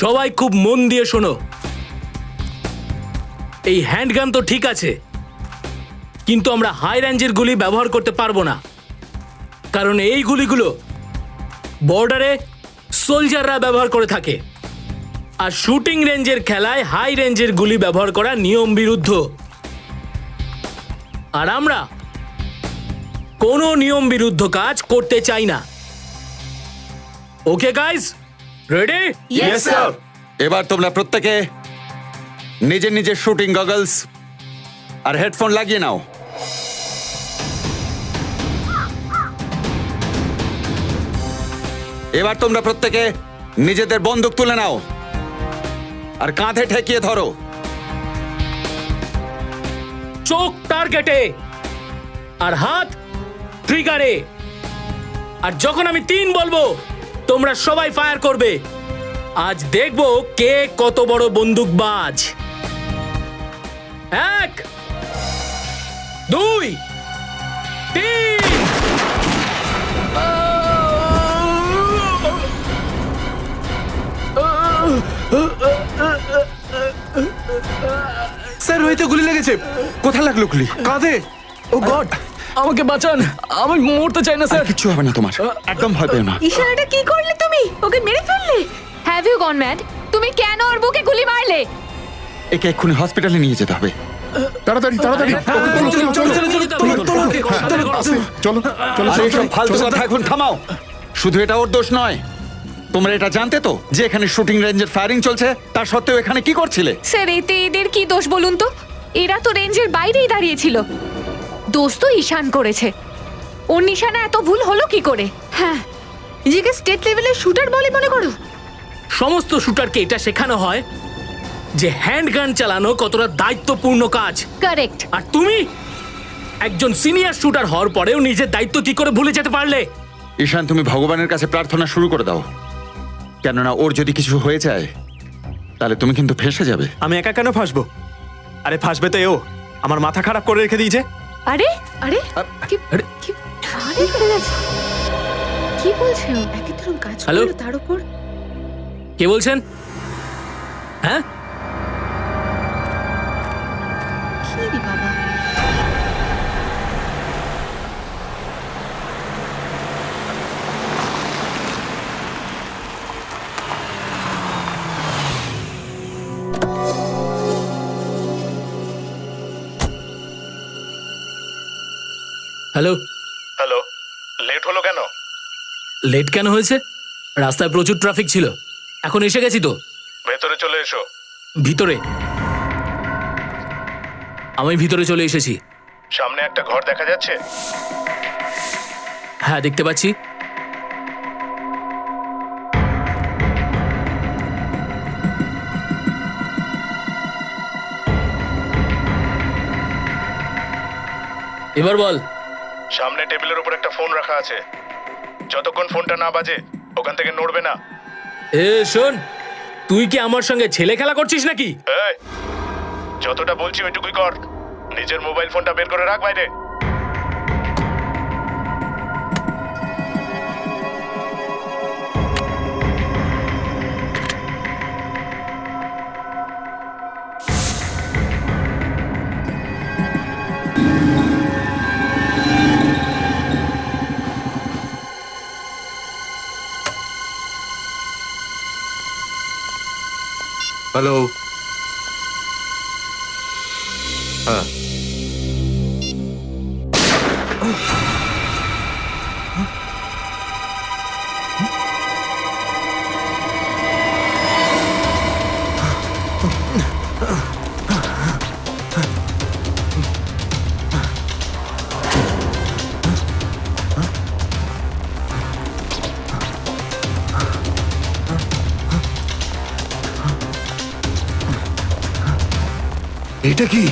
সবাই খুব মন দিয়ে শোনো। এই হ্যান্ডগান তো ঠিক আছে, কিন্তু আমরা হাই রেঞ্জের গুলি ব্যবহার করতে পারবো না, কারণ এই গুলিগুলো বর্ডারে সোলজাররা ব্যবহার করে থাকে, আর শুটিং রেঞ্জের খেলায় হাই রেঞ্জের গুলি ব্যবহার করা নিয়ম বিরুদ্ধ। আর আমরা কোনো নিয়ম বিরুদ্ধ কাজ করতে চাই না। Okay guys, ready? Yes sir. এবার তোমরা প্রত্যেকে নিজের নিজের শুটিং গগলস আর হেডফোন লাগিয়ে নাও। এবার তোমরা প্রত্যেকে নিজেদের বন্দুক তুলে নাও আর কাঁধে ঠেকিয়ে ধরো। চোখ টার্গেটে আর হাত ট্রিগারে। আর যখন আমি 3 বলবো তোমরা সবাই ফায়ার করবে। আজ দেখবো কে কত বড় বন্দুকবাজ। 1 2 3। স্যার, হয়তো গুলি লেগেছে। কোথায় লাগলো গুলি? কাঁধে। ও গড, আমাকে বাঁচান, আমি মরতে চাই না স্যার। কিচ্ছু হবে না তোমার, একদম ভয় পেও না। ঈশান, এটা কি করলে তুমি? ওকে মেরে ফেললে? Have you gone mad? তুমি কেন ওর বুকে গুলি মারলে? একে এক্ষুনি হসপিটালে নিয়ে যেতে হবে। তাড়াতাড়ি তাড়াতাড়ি চলো চলো আরে এসব ফালতু কথা এখন থামাও। শুধু এটা ওর দোষ নয়, তোমরা এটা জানতে তো যে এখানে শুটিং রেঞ্জের ফায়ারিং চলছে, তার সত্ত্বেও এখানে কি করছিলে? স্যার, এতে এদের কি দোষ বলুন তো? এরা তো রেঞ্জের বাইরেই দাঁড়িয়েছিল। দোষ তো ঈশান করেছে। ওর নিশানা এত ভুল হলো কি করে? হ্যাঁ, নিজেকে স্টেট লেভেলের শুটার বলে মনে করো? সমস্ত শুটারকে এটা শেখানো হয় যে হ্যান্ডগান চালানো কতটা দায়িত্বপূর্ণ কাজ। কারেক্ট। আর তুমি একজন সিনিয়র শুটার হওয়ার পরেও নিজের দায়িত্ব কি করে ভুলে যেতে পারলে? ঈশান, তুমি ভগবানের কাছে প্রার্থনা শুরু করে দাও, কেননা ওর যদি কিছু হয়ে যায় তাহলে তুমি কিন্তু ফেঁসে যাবে। আমি একা কেন ফাঁসবো? আরে ফাঁসবে তো এও, আমার মাথা খারাপ করে রেখে দিয়েছে। আরে আরে কি আরে, কি আরে করে গেছে। কি বলছে ও? একে ধরুন কাজ হ্যালো? করলো, তার উপর কে বলছেন? হ্যাঁ, কি রে বাবা? হ্যালো। হ্যালো, লেট হলো কেন? লেট কেন হয়েছে? রাস্তায় প্রচুর ট্রাফিক ছিল, এখন এসে গেছি তো। ভেতরে চলে এসো। ভিতরে? আমি ভিতরে চলে এসেছি। সামনে একটা ঘর দেখা যাচ্ছে। হ্যাঁ, দেখতে পাচ্ছি। এবার বল। সামনে টেবিলের উপর একটা ফোন রাখা আছে, যতক্ষণ ফোনটা না বাজে ওখান থেকে নড়বে না। এ শোন, তুই কি আমার সঙ্গে ছেলে খেলা করছিস নাকি? এই, যতটা বলছি ওইটুকুই কর। নিজের মোবাইল ফোনটা বের করে রাখ বাইরে। হ্যালো। হ্যাঁ, এটা কি?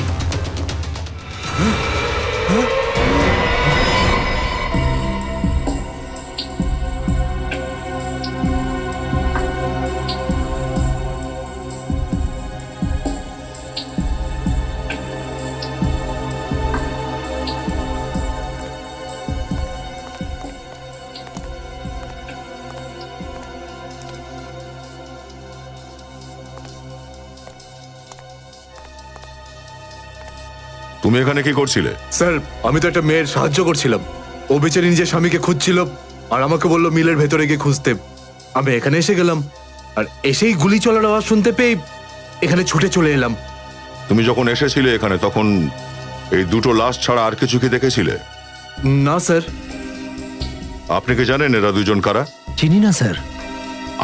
তুমি এখানে কি করছিলে? স্যার আমি তো একটা মেয়ের সাহায্য করছিলাম। ও বেচারি নিজের স্বামীকে খুঁজছিল আর আমাকে বললো মিলের ভেতরে গিয়ে খুঁজতে। আমি এখানে এসে গেলাম আর এসেই গুলি চলার আওয়াজ শুনতে পেয়ে এখানে ছুটে চলে এলাম। তুমি যখন এসেছিলে এখানে তখন এই দুটো লাশ ছাড়া আর কিছু কি দেখেছিলে? না স্যার। আপনি কি জানেন এরা দুজন কারা? চিনি না স্যার।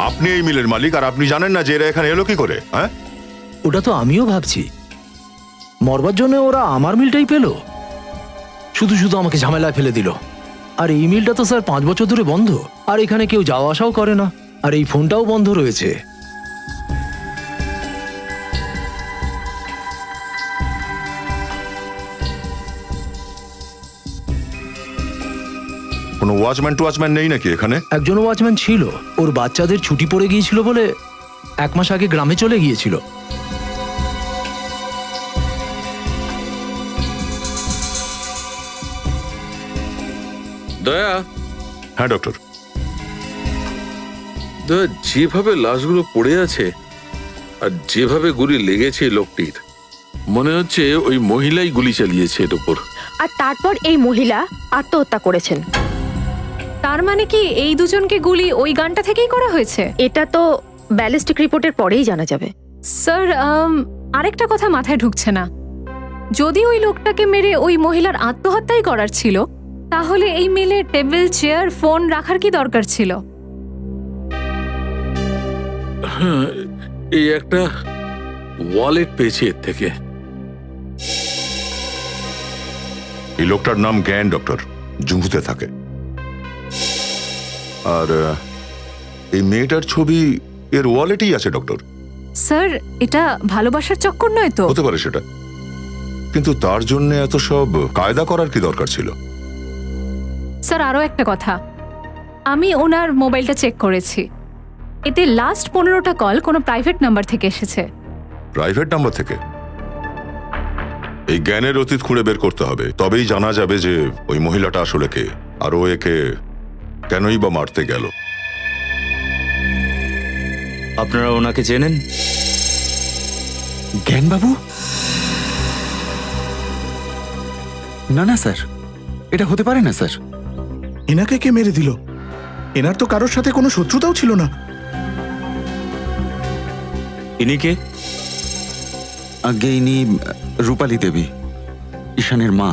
আপনি এই মিলের মালিক আর আপনি জানেন না যে এরা এখানে এলো কি করে? হ্যাঁ, ওটা তো আমিও ভাবছি, মরবার জন্য ওরা আমার মিলটাই পেলো, শুধু শুধু আমাকে ঝামেলায় ফেলে দিল। আর এই মিলটা তো স্যার 5 বছর ধরে বন্ধ, আর এখানে কেউ যাওয়া আসাও করে না, আর এই ফোনটাও বন্ধ রয়েছে। কোনো ওয়াচম্যান নেই নাকি এখানে? একজন ওয়াচম্যান ছিল, ওর বাচ্চাদের ছুটি পড়ে গিয়েছিল বলে 1 মাস আগে গ্রামে চলে গিয়েছিল। দয়া, হ্যাঁ ডক্টর। দয়া, যেভাবে লাশগুলো পড়ে আছে আর যেভাবে গুলি লেগেছে লোকটির, মনে হচ্ছে ওই মহিলাই গুলি চালিয়েছে এর উপর। আর তারপর এই মহিলা আত্মহত্যা করেছেন। তার মানে কি এই দুজনকে গুলি ওই গানটা থেকেই করা হয়েছে? এটা তো ব্যালিস্টিক রিপোর্টের পরেই জানা যাবে। স্যার, আরেকটা কথা মাথায় ঢুকছে না। যদি ওই লোকটাকে মেরে ওই মহিলার আত্মহত্যাই করার ছিল, তাহলে এই মিলে টেবিল, চেয়ার, ফোন রাখার কি দরকার ছিল? হ্যাঁ, এই একটা ওয়ালেট পেয়েছি এর থেকে। এই লোকটার নাম জ্ঞান ডক্টর, জুহুতে থাকে। আর এই মেয়েটার ছবি এর ওয়ালেটেই আছে ডক্টর। স্যার, এটা ভালোবাসার চক্কর নয় তো? হতে পারে সেটা, কিন্তু তার জন্য এত সব কায়দা করার কি দরকার ছিল? স্যার, আরও একটা কথা, আমি ওনার মোবাইলটা চেক করেছি। এতে লাস্ট 15টা কল কোনো প্রাইভেট নাম্বার থেকে এসেছে। প্রাইভেট নাম্বার থেকে? এই জ্ঞানের অতীত খুঁড়ে বের করতে হবে, তবেই জানা যাবে যে ওই মহিলাটা আসলে কে, আর ও একে কেনই বা মারতে গেল। আপনারা ওনাকে চেনেন? জ্ঞানবাবু? না না স্যার, এটা হতে পারে না স্যার। এনাকে কে মেরে দিল? এনার তো কারোর সাথে কোনো শত্রুতাও ছিল না। ইনি কে? আগে ইনি রূপালী দেবী, ঈশানের মা।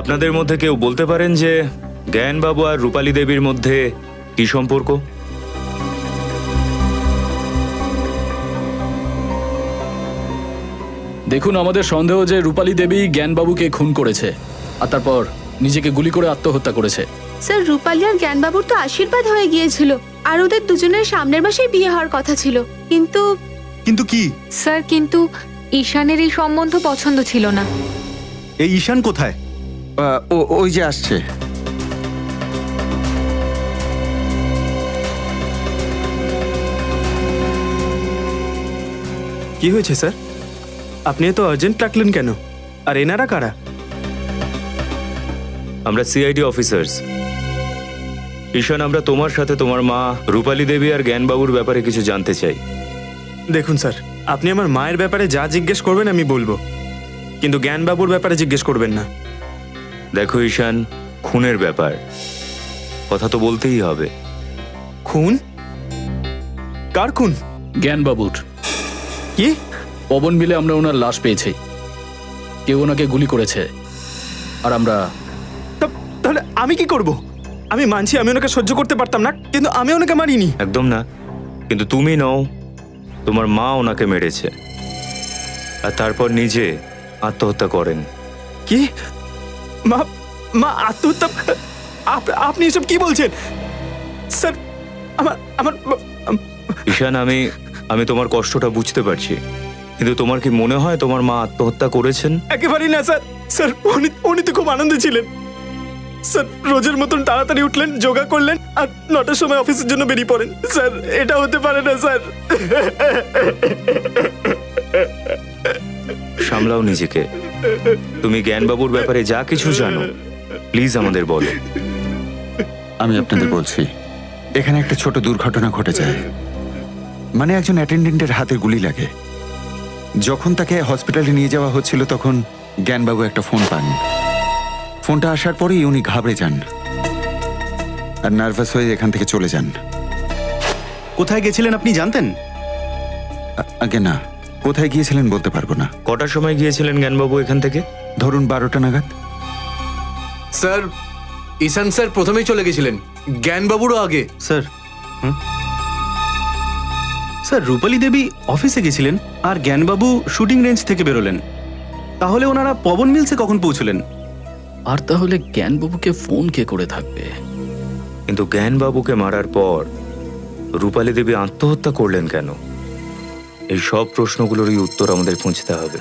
আপনাদের মধ্যে কেউ বলতে পারেন যে জ্ঞানবাবু আর রূপালী দেবীর মধ্যে কি সম্পর্ক? দেখুন, আমাদের সন্দেহ যে রূপালী দেবী জ্ঞানবাবুকে খুন করেছে আর তারপর নিজেকে গুলি করে আত্মহত্যা করেছে। স্যার, রূপালী আর জ্ঞানবাবুর তো আশীর্বাদ হয়ে গিয়েছিল আর ওদের দুজনের সামনের মাসেই বিয়ে হওয়ার কথা ছিল। কিন্তু কিন্তু কি? স্যার, কিন্তু ঈশানের এই সম্বন্ধ পছন্দ ছিল না। এই ঈশান কোথায়? ওই যে আসছে। কি হয়েছে স্যার? আপনি এত আর্জেন্ট ডাকলেন কেন? আর এনারা কারা? আমরা সিআইডি অফিসার্স। ঈশান, আমরা তোমার সাথে তোমার মা রূপালী দেবী আর জ্ঞানবাবুর ব্যাপারে কিছু জানতে চাই। দেখুন স্যার, আপনি আমার মায়ের ব্যাপারে যা জিজ্ঞেস করবেন আমি বলবো, কিন্তু জ্ঞানবাবুর ব্যাপারে জিজ্ঞেস করবেন না। দেখো ঈশান, খুনের ব্যাপার, কথা তো বলতেই হবে। খুন? কার খুন? জ্ঞানবাবুর। কি? পবন মিলে আমরা ওনার লাশ পেয়েছি। কেউ ওনাকে গুলি করেছে আর আমরা। তাহলে আমি কি করব? আমি মানছি আমি ওনাকে সহ্য করতে পারতাম না, কিন্তু আমি ওনাকে মারিনি। একদম না, কিন্তু তুমি নও, তোমার মা ওনাকে মেরেছে আর তারপর নিজে আত্মহত্যা করেন। কি? মা মা আত্মহত্যা? আপনি এসব কি বলছেন স্যার? আমার ঈশান, আমি তোমার কষ্টটা বুঝতে পারছি, কিন্তু তোমার কি মনে হয় তোমার মা আত্মহত্যা করেছেন? একেবারেই না স্যার। স্যার, উনি তো খুব আনন্দে ছিলেন স্যার। রোজের মতন তাড়াতাড়ি উঠলেন, যোগা করলেন আর 9টার সময় অফিসের জন্য বেরিয়ে পড়েন। স্যার, এটা হতে পারে না স্যার। সামলাও নিজেকে। তুমি জ্ঞানবাবুর ব্যাপারে যা কিছু জানো প্লিজ আমাদের বলো। আমি আপনাদের বলছি, এখানে একটা ছোট দুর্ঘটনা ঘটে যায়, মানে একজন অ্যাটেন্ডেন্টের হাতে গুলি লাগে। যখন তাকে হসপিটালে নিয়ে যাওয়া হচ্ছিল তখন জ্ঞানবাবু একটা ফোন পান। ফোনটা আসার পরেই উনি ঘাবড়ে যান আর নার্ভাস হয়ে এখান থেকে চলে যান। কোথায় গেছিলেন আপনি জানতেন? আগে না, কোথায় গিয়েছিলেন বলতে পারবো না। কটার সময় গিয়েছিলেন জ্ঞানবাবু এখান থেকে? ধরুন 12টা নাগাদ। স্যার, ঈশান স্যার প্রথমেই চলে গেছিলেন, জ্ঞানবাবুরও আগে। স্যার স্যার রূপালী দেবী অফিসে গেছিলেন আর জ্ঞানবাবু শুটিং রেঞ্জ থেকে বেরোলেন। তাহলে ওনারা পবন মিলসে কখন পৌঁছলেন? আর তাহলে জ্ঞানবাবুকে ফোন কে করে থাকবে? কিন্তু জ্ঞানবাবুকে মারার পর রূপালী দেবী আত্মহত্যা করলেন কেন? এই সব প্রশ্নগুলোরই উত্তর আমাদের খুঁজতে হবে।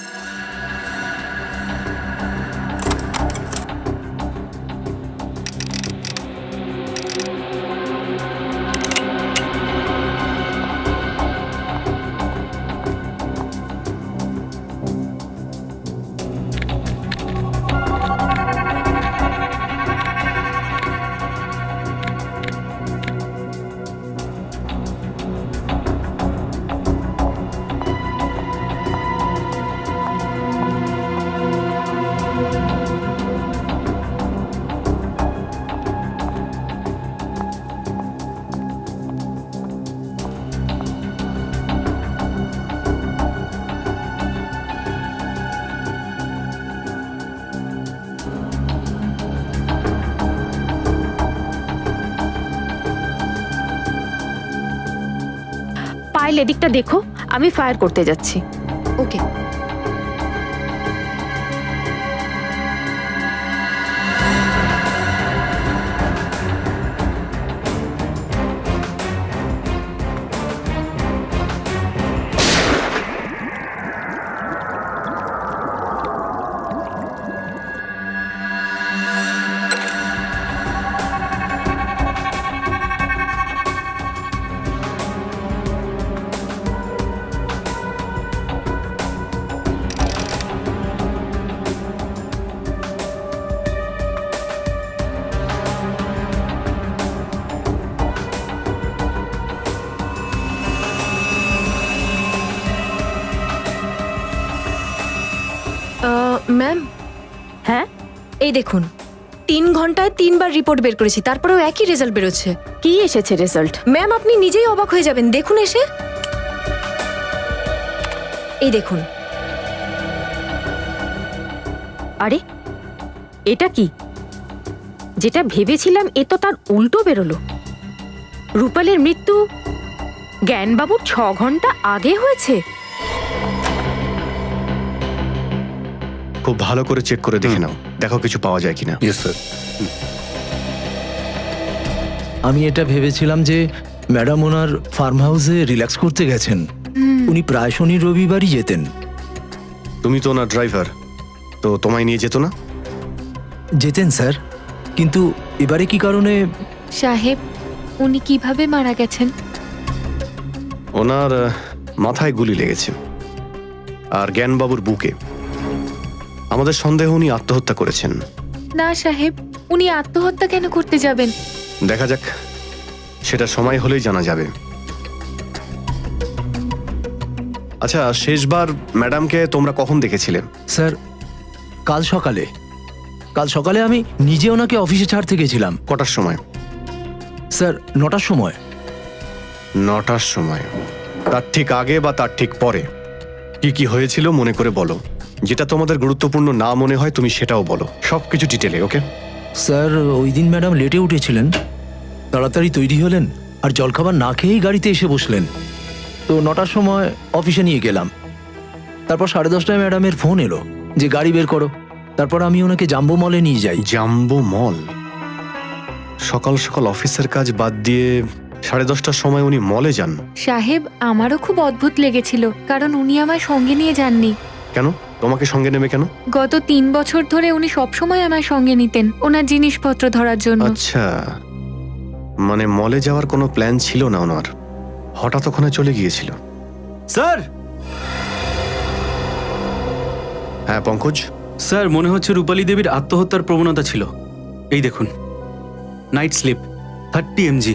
পায়েল এদিকটা দেখো, আমি ফায়ার করতে যাচ্ছি। ওকে। ম্যাম, হ্যাঁ এই দেখুন 3 ঘন্টায় 3 বার রিপোর্ট বের করেছি, তারপরেও একই রেজাল্ট বেরোচ্ছে। কি এসেছে রেজাল্ট? ম্যাম আপনি নিজেই অবাক হয়ে যাবেন, দেখুন এসে। এই দেখুন। আরে এটা কি? যেটা ভেবেছিলাম এ তো তার উল্টো বেরোলো। রূপালের মৃত্যু জ্ঞানবাবুর 6 ঘন্টা আগে হয়েছে। খুব ভালো করে চেক করে দেখে নাও, দেখো কিছু পাওয়া যায় কিনা। Yes sir. আমি এটা ভেবেছিলাম যে ম্যাডাম ওনার ফার্ম হাউসে রিল্যাক্স করতে গেছেন। উনি প্রায় শনি রবিবারই যেতেন। তুমি তো ওনার ড্রাইভার, তো তোমায় নিয়ে যেত না? যেতেন স্যার, কিন্তু এবারে কি কারণে? সাহেব, উনি কিভাবে মারা গেছেন? ওনার মাথায় গুলি লেগেছে আর জ্ঞানবাবুর বুকে। আমাদের সন্দেহ উনি আত্মহত্যা করেছেন। না সাহেব, উনি আত্মহত্যা কেন করতে যাবেন? দেখা যাক, সেটা সময় হলেই জানা যাবে। আচ্ছা, শেষবার ম্যাডামকে তোমরা কখন দেখেছিলে? স্যার কাল সকালে আমি নিজে ওনাকে অফিসে ছাড়তে গেছিলাম। কটার সময়? স্যার 9টার সময়। 9টার সময়? তার ঠিক আগে বা তার ঠিক পরে কি কি হয়েছিল মনে করে বলো। যেটা তোমাদের গুরুত্বপূর্ণ না মনে হয় তুমি সেটাও বলো, সবকিছু ডিটেলে। ওকে স্যার, ওই দিন ম্যাডাম লেটে উঠেছিলেন, তাড়াতাড়ি তৈরি হলেন আর জলখাবার না খেয়েই গাড়িতে এসে বসলেন। তো 9টার সময় অফিসে নিয়ে গেলাম। তারপর 10:30টায় ম্যাডামের ফোন এলো যে গাড়ি বের করো। তারপর আমি ওনাকে জাম্বো মলে নিয়ে যাই। জাম্বো মল? সকাল সকাল অফিসের কাজ বাদ দিয়ে 10:30টার সময় উনি মলে যান? সাহেব, আমারও খুব অদ্ভুত লেগেছিল, কারণ উনি আমায় সঙ্গে নিয়ে যাননি। কেন? তোমাকে সঙ্গে নেবে কেন? গত 3 বছর ধরে উনি সবসময় আমায় সঙ্গে নিতেন ওনার জিনিসপত্র ধরার জন্য। আচ্ছা, মানে মলে যাওয়ার কোনো প্ল্যান ছিল না ওনার, হঠাৎ ওখানে চলে গিয়েছিল। স্যার। হ্যাঁ পঙ্কজ। স্যার, মনে হচ্ছে রূপালী দেবীর আত্মহত্যার প্রবণতা ছিল। এই দেখুন, নাইট স্লিপ 30 mg।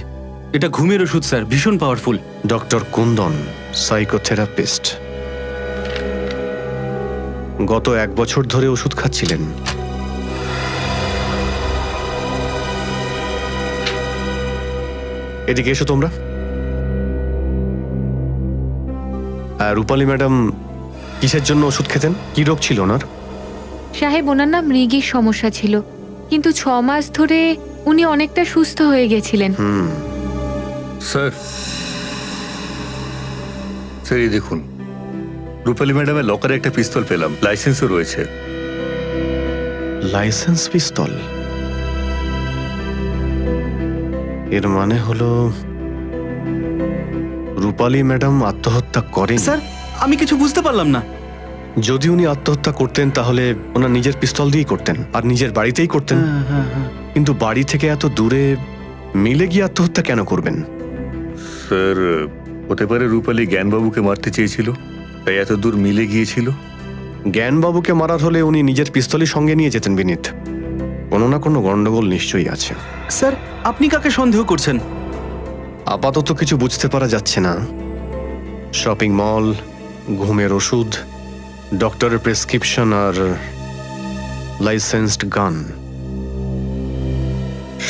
এটা ঘুমের ওষুধ স্যার, ভীষণ পাওয়ারফুল। Doctor Kundan, psychotherapist. গত 1 বছর ধরে ওষুধ খাচ্ছিলেন। এদিকে এসো তোমরা। রূপালী ম্যাডাম কিসের জন্য ওষুধ খেতেন? কি রোগ ছিল ওনার? সাহেব, ওনার না মৃগীর সমস্যা ছিল, কিন্তু 6 মাস ধরে উনি অনেকটা সুস্থ হয়ে গেছিলেন। স্যার, স্যার এই দেখুন, রূপালী ম্যাডামের লকারে একটা পিস্তল পেলাম, লাইসেন্সও রয়েছে। লাইসেন্স পিস্তল? এর মানে হলো রূপালী ম্যাডাম আত্মহত্যা করেন? স্যার, আমি কিছু বুঝতে পারলাম না। যদি উনি আত্মহত্যা করতেন তাহলে ওনার নিজের পিস্তল দিয়েই করতেন, আর নিজের বাড়িতেই করতেন। কিন্তু বাড়ি থেকে এত দূরে মিলে গিয়ে আত্মহত্যা কেন করবেন? স্যার, হতে পারে রূপালী জ্ঞানবাবুকে মারতে চেয়েছিল, তাই এত দূর মিলে গিয়েছিল। জ্ঞানবাবুকে মারার হলে উনি নিজের পিস্তলই সঙ্গে নিয়ে যেতেন বিনীত। কোনো না কোনো গন্ডগোল নিশ্চয়ই আছে। স্যার, আপনি কাকে সন্দেহ করছেন? আপাতত কিছু বুঝতে পারা যাচ্ছে না। শপিং মল, ঘুমের ওষুধ, ডক্টরের প্রেসক্রিপশন আর লাইসেন্সড গান,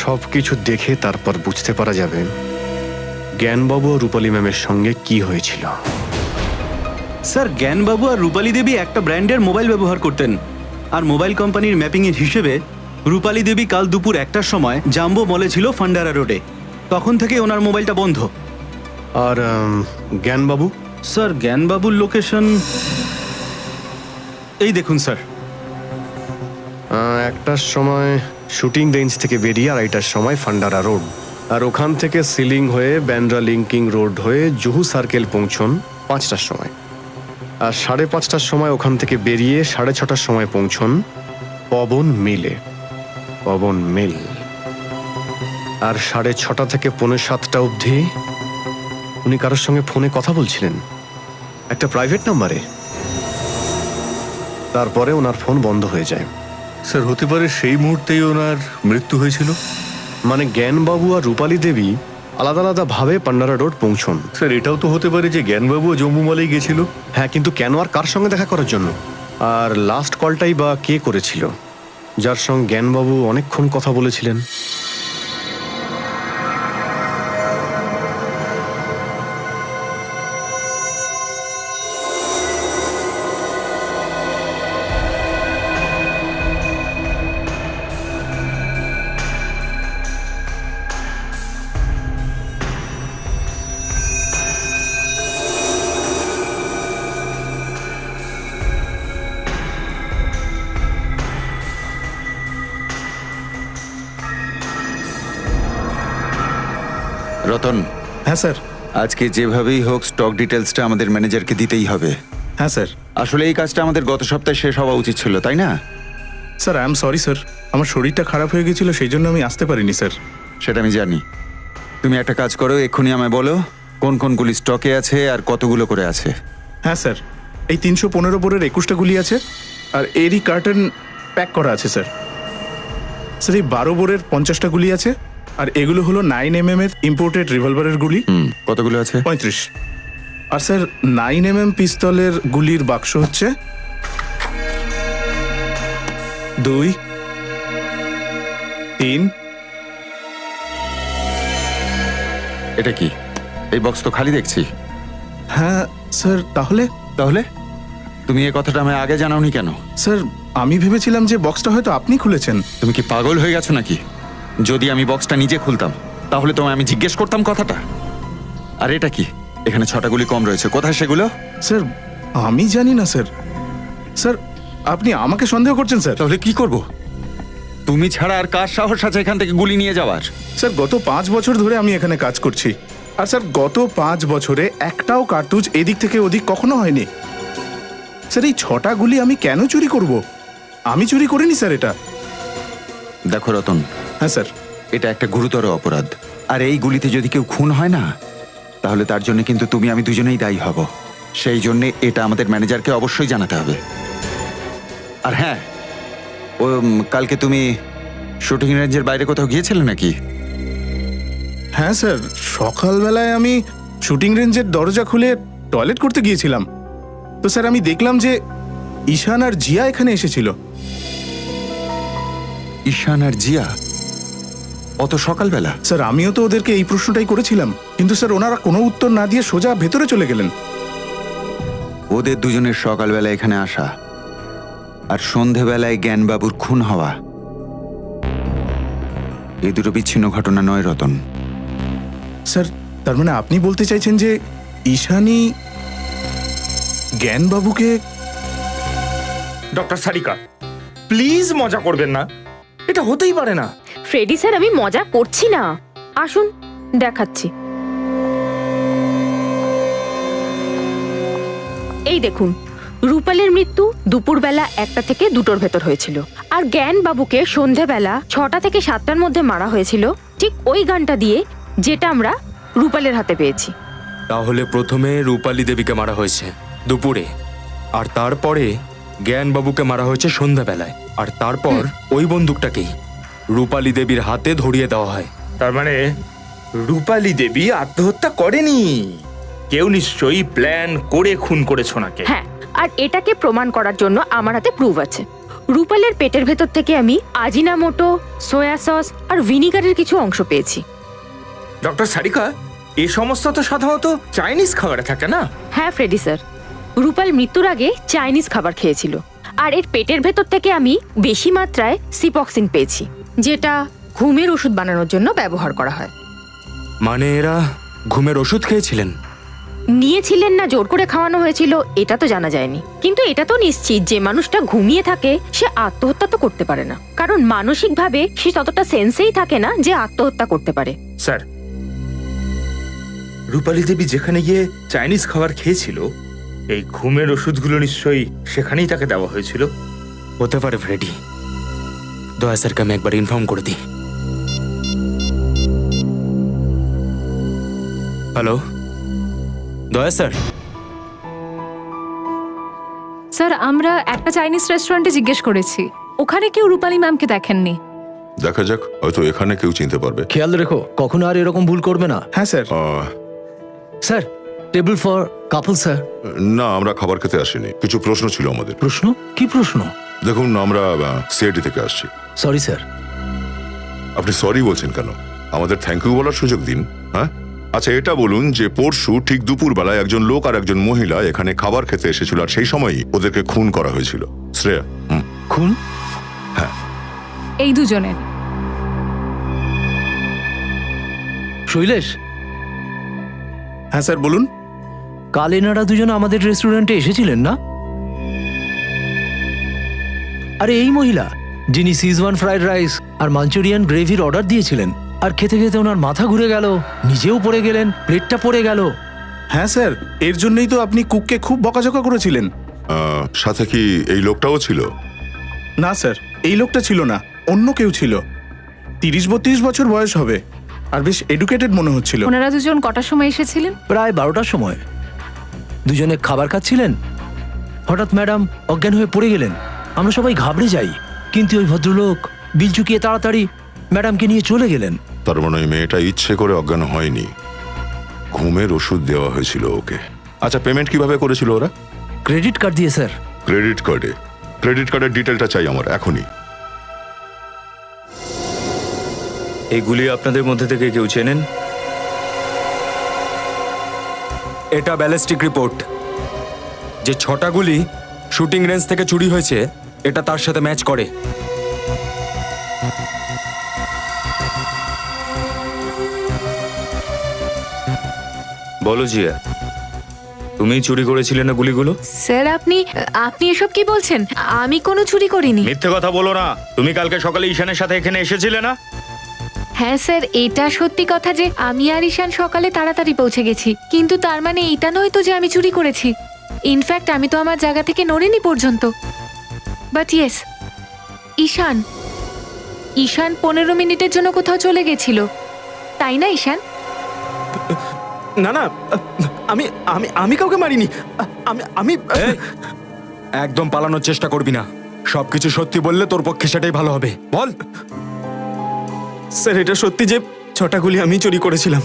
সবকিছু দেখে তারপর বুঝতে পারা যাবে জ্ঞানবাবু ও রূপালী ম্যামের সঙ্গে কি হয়েছিল। স্যার, জ্ঞানবাবু আর রূপালী দেবী একটা ব্র্যান্ডের মোবাইল ব্যবহার করতেন, আর মোবাইল কোম্পানির ম্যাপিংয়ের হিসেবে রূপালী দেবী কাল দুপুর 1টার সময় জাম্বো মলে ছিল ফান্ডারা রোডে। তখন থেকে ওনার মোবাইলটা বন্ধ। আর জ্ঞানবাবু? স্যার, জ্ঞানবাবুর লোকেশন এই দেখুন স্যার। 1টার সময় শুটিং রেঞ্জ থেকে বেরিয়ে 2:30টার সময় ফান্ডারা রোড, আর ওখান থেকে সিলিং হয়ে ব্যান্ড্রা লিঙ্কিং রোড হয়ে জুহু সার্কেল পৌঁছন 5টার সময়, আর 5:30টার সময় ওখান থেকে বেরিয়ে 6:30টার সময় পৌঁছন পবন মিলে, পবন মিল। আর 6:30 থেকে 6:45 অবধি উনি কারোর সঙ্গে ফোনে কথা বলছিলেন, একটা প্রাইভেট নাম্বারে। তারপরে ওনার ফোন বন্ধ হয়ে যায়। স্যার, হতে পারে সেই মুহূর্তেই ওনার মৃত্যু হয়েছিল। মানে জ্ঞানবাবু আর রূপালী দেবী আলাদা আলাদা ভাবে পান্ডারা রোড পৌঁছন। স্যার, এটাও তো হতে পারে যে জ্ঞানবাবুও জম্মু মলেই গেছিল। হ্যাঁ, কিন্তু কেন আর কার সঙ্গে দেখা করার জন্য? আর লাস্ট কলটাই বা কে করেছিল, যার সঙ্গে জ্ঞানবাবু অনেকক্ষণ কথা বলেছিলেন? রতন। হ্যাঁ স্যার। আজকে যেভাবেই হোক স্টক ডিটেলসটা আমাদের ম্যানেজারকে দিতেই হবে। হ্যাঁ স্যার। আসলে এই কাজটা আমাদের গত সপ্তাহে শেষ হওয়া উচিত ছিল, তাই না? Sir, I am sorry sir, আমার শরীরটা খারাপ হয়ে গেছিল, সেই জন্য আমি আসতে পারিনি স্যার। সেটা আমি জানি। তুমি একটা কাজ করো, এক্ষুনি আমায় বলো কোন কোনগুলি স্টকে আছে আর কতগুলো করে আছে। হ্যাঁ স্যার, এই 315 বোরের 21টা গুলি আছে, আর এরই কার্টন প্যাক করা আছে স্যার। স্যার, এই 12 বোরের 50টা গুলি আছে, আর এগুলো হলো 9mm এর ইম্পোর্টেড রিভলভারের গুলি। কতগুলো আছে? 35। আর স্যার, 9mm পিস্তলের গুলির বাক্স হচ্ছে 2, 3। এটা কি? এই বক্স তো খালি দেখছি। হ্যাঁ স্যার। তাহলে তাহলে তুমি এই কথাটা আমায় আগে জানাওনি কেন? স্যার, আমি ভেবেছিলাম যে বক্সটা হয়তো আপনি খুলেছেন। তুমি কি পাগল হয়ে গেছো নাকি? যদি আমি বক্সটা নিজে খুলতাম তাহলে তোমায় আমি জিজ্ঞেস করতাম কথাটা। আর এটা কি? এখানে 6টা গুলি কম রয়েছে, কোথায় সেগুলো? স্যার, আমি জানি না স্যার। স্যার, আপনি আমাকে সন্দেহ করছেন স্যার। তাহলে কি করব? তুমি ছাড়া আর কার সাহস আছে এখান থেকে গুলি নিয়ে যাওয়ার? স্যার, গত 5 বছর ধরে আমি এখানে কাজ করছি, আর স্যার গত 5 বছরে একটাও কার্তুজ এদিক থেকে ওদিক কখনো হয়নি। স্যার, এই 6টা গুলি আমি কেন চুরি করব? আমি চুরি করিনি স্যার এটা। দেখো রতন। হ্যাঁ স্যার। এটা একটা গুরুতর অপরাধ, আর এই গুলিতে যদি কেউ খুন হয় না, তাহলে তার জন্য কিন্তু তুমি আমি দুজনেই দায়ী হব। সেই জন্য এটা আমাদের ম্যানেজারকে অবশ্যই জানাতে হবে। আর হ্যাঁ, ও কালকে তুমি শুটিং রেঞ্জের বাইরে কোথাও গিয়েছিলে নাকি? হ্যাঁ স্যার, সকালবেলায় আমি শুটিং রেঞ্জের দরজা খুলে টয়লেট করতে গিয়েছিলাম। তো স্যার, আমি দেখলাম যে ঈশান আর জিয়া এখানে এসেছিল। ঈশান আর জিয়া অত সকালবেলা? স্যার আমিও তো ওদেরকে এই প্রশ্নটাই করেছিলাম, কিন্তু স্যার ওনারা কোনো উত্তর না দিয়ে সোজা ভেতরে চলে গেলেন। ওদের দুজনের সকালবেলা এখানে আসা আর সন্ধেবেলায় জ্ঞানবাবুর খুন হওয়া, এই দুটো বিচ্ছিন্ন ঘটনা নয় রতন। স্যার তার মানে আপনি বলতে চাইছেন যে ঈশানই জ্ঞানবাবুকে? ডক্টর সারিকা, প্লিজ মজা করবেন না, এটা হতেই পারে না। ফ্রেডি স্যার, আমি মজা করছি না, আসুন দেখাচ্ছি। এই দেখুন, রূপালের মৃত্যু দুপুরবেলা 1টা থেকে 2টোর ভেতর হয়েছিল, আর জ্ঞান বাবুকে সন্ধেবেলা 6টা থেকে 7টার মধ্যে মারা হয়েছিল, ঠিক ওই গানটা দিয়ে যেটা আমরা রূপালের হাতে পেয়েছি। তাহলে প্রথমে রূপালী দেবীকে মারা হয়েছে দুপুরে, আর তারপরে জ্ঞানবাবুকে মারা হয়েছে সন্ধ্যাবেলায়, আর তারপর ওই বন্দুকটাকেই রূপালী দেবীর হাতে ধরিয়ে দেওয়া হয়। তার মানে রূপালী দেবী আত্মহত্যা করেনি, কেউ নিশ্চয়ই প্ল্যান করে খুন করেছে ওনাকে। হ্যাঁ, আর এটাকে প্রমাণ করার জন্য আমার হাতে প্রুফ আছে। রূপালের পেটের ভেতর থেকে আমি আজিনামোটো, সয়া সস আর ভিনিগারের কিছু অংশ পেয়েছি। ডক্টর সারিকা, এই সমস্ত তো সাধারণত চাইনিজ খাবারে থাকে না? হ্যাঁ ফ্রেডি স্যার, রূপাল মৃত্যুর আগে চাইনিজ খাবার খেয়েছিল, আর এর পেটের ভেতর থেকে আমি বেশি মাত্রায় সিপক্সিন পেয়েছি, যেটা ঘুমের ওষুধ বানানোর জন্য ব্যবহার করা হয়। মানে এরা ঘুমের ওষুধ খেয়েছিলেন? নিয়েছিলেন না জোর করে খাওয়ানো হয়েছিল এটা তো জানা যায়নি, কিন্তু এটা তো নিশ্চিত যে মানুষটা ঘুমিয়ে থাকে সে আত্মহত্যা তো করতে পারে না, কারণ মানসিকভাবে সে ততটা সেন্সেই থাকে না যে আত্মহত্যা করতে পারে। স্যার, রূপালী দেবী যেখানে গিয়ে চাইনিজ খাবার খেয়েছিল, এই ঘুমের ওষুধগুলো নিশ্চয়ই সেখানেই তাকে দেওয়া হয়েছিল। হতে পারে ফ্রেডি, দয়া স্যারকে আমি একবার ইনফর্ম করে দিই। হ্যালো দয়া স্যার। স্যার আমরা একটা চাইনিজ রেস্টুরেন্টে জিজ্ঞেস করেছি, ওখানে কেউ রূপালী ম্যামকে দেখেননি। দেখা যাক, হয়তো এখানে কেউ চিনতে পারবে। খেয়াল রেখো কখনো আর এরকম ভুল করবে না। হ্যাঁ sir. Sir, table for couple sir. না, আমরা খাবার খেতে আসিনি, কিছু প্রশ্ন ছিল আমাদের। প্রশ্ন? কি প্রশ্ন? দেখুন, আমরা সিআইডি থেকে আসছি। Sorry sir. আপনি সরি বলছেন কেন? আমাদের থ্যাংক ইউ বলার সুযোগ দিন। হ্যাঁ, আচ্ছা এটা বলুন যে পরশু ঠিক দুপুর বেলায় একজন লোক আর একজন মহিলা এখানে খাবার খেতে এসেছিল, আর সেই সময়ই ওদেরকে খুন করা হয়েছিল। শ্রেয়া। খুন? হ্যাঁ। এই দুজনের। শৈলেশ? হ্যাঁ স্যার বলুন। কাল এনারা দুজন আমাদের রেস্টুরেন্টে এসেছিলেন না? আরে এই মহিলা যিনি সিজওয়ান ফ্রাইড রাইস আর মাঞ্চুরিয়ান গ্রেভির অর্ডার দিয়েছিলেন, আর খেতে খেতে ওনার মাথা ঘুরে গেল, নিজেও পড়ে গেলেন, প্লেটটা পড়ে গেল। হ্যাঁ স্যার, এর জন্যই তো আপনি কুককে খুব বকাঝকা করেছিলেন। সাথে কি এই লোকটাও ছিল? না স্যার, এই লোকটা ছিল না, অন্য কেউ ছিল। 30-32 বছর বয়স হবে, আর বেশ এডুকেটেড মনে হচ্ছিল। ওনারা দুজন কটার সময় এসেছিলেন? প্রায় 12টার সময়। দুজনে খাবার খাচ্ছিলেন, হঠাৎ ম্যাডাম অজ্ঞান হয়ে পড়ে গেলেন। আমরা সবাই ঘাবড়ে যাই, কিন্তু ওই ভদ্রলোক বিল চুকিয়ে তাড়াতাড়ি ম্যাডামকে নিয়ে চলে গেলেন। তার মানে ওই মেয়েটা ইচ্ছে করে অজ্ঞান হয়নি, ঘুমের ওষুধ দেওয়া হয়েছিল ওকে। আচ্ছা, পেমেন্ট কিভাবে করেছিল ওরা? ক্রেডিট কার্ড দিয়ে স্যার। ক্রেডিট কার্ডে? ক্রেডিট কার্ডের ডিটেলটা চাই আমার এখনই। এগুলি আপনাদের মধ্যে থেকে কেউ চেনেন? এটা ব্যালিস্টিক রিপোর্ট, যে 6টা গুলি শুটিং রেঞ্জ থেকে চুরি হয়েছে এটা তার সাথে ম্যাচ করে। বলো জিয়া, তুমি চুরি করেছিলে না গুলিগুলো? স্যার আপনি এসব কি বলছেন? আমি কোনো চুরি করিনি। মিথ্যে কথা বলো না। তুমি কালকে সকালে ঈশানের সাথে এখানে এসেছিলে না? হ্যাঁ স্যার, এটা সত্যি কথা যে আমি আর ঈশান সকালে তাড়াতাড়ি পৌঁছে গেছি, কিন্তু তার মানে এইটা নয় তো যে আমি চুরি করেছি। ইনফ্যাক্ট আমি তো আমার জায়গা থেকে নড়িনি পর্যন্ত। বাট ইয়েস, ঈশান 15 মিনিটের জন্য কোথাও চলে গেছিল, তাই না ঈশান? না না, আমি আমি আমি কাউকে মারিনি। আমি একদম পালানোর চেষ্টা করবি না, সবকিছু সত্যি বললে তোর পক্ষে সেটাই ভালো হবে। বল। স্যার, এটা সত্যি যে 6টা গুলি আমি চুরি করেছিলাম,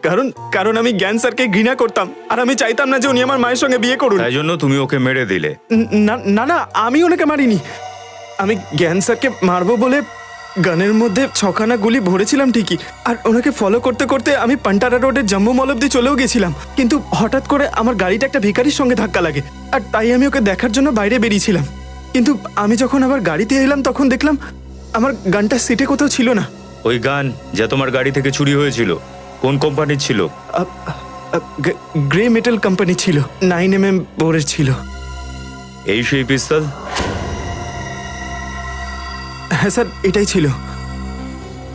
কারণ কারণ আমি জ্ঞান স্যারকে ঘৃণা করতাম, আর আমি চাইতাম না যে উনি আমার মায়ের সঙ্গে বিয়ে করুন। তাই জন্য তুমি ওকে মেরে দিলে? না না না, আমি ওনাকে মারিনি। আমি জ্ঞান স্যারকে মারবো বলে গানের মধ্যে 6খানা গুলি ভরেছিলাম ঠিকই, আর ওনাকে ফলো করতে করতে আমি পান্টারা রোডের জম্বু মল অব্দি চলেও গেছিলাম। কিন্তু হঠাৎ করে আমার গাড়িটা একটা ভিখারির সঙ্গে ধাক্কা লাগে, আর তাই আমি ওকে দেখার জন্য বাইরে বেরিয়েছিলাম। কিন্তু আমি যখন আবার গাড়িতে এলাম তখন দেখলাম আমার গানটা সিটে কোথাও ছিল না। ওই গান যা তোমার গাড়ি থেকে চুরি হয়েছিল কোন কোম্পানির ছিল? গ্রে মেটাল কোম্পানি ছিল, 9mm বোরের ছিল। এই সেই পিস্তল? হ্যাঁ স্যার, এটাই ছিল।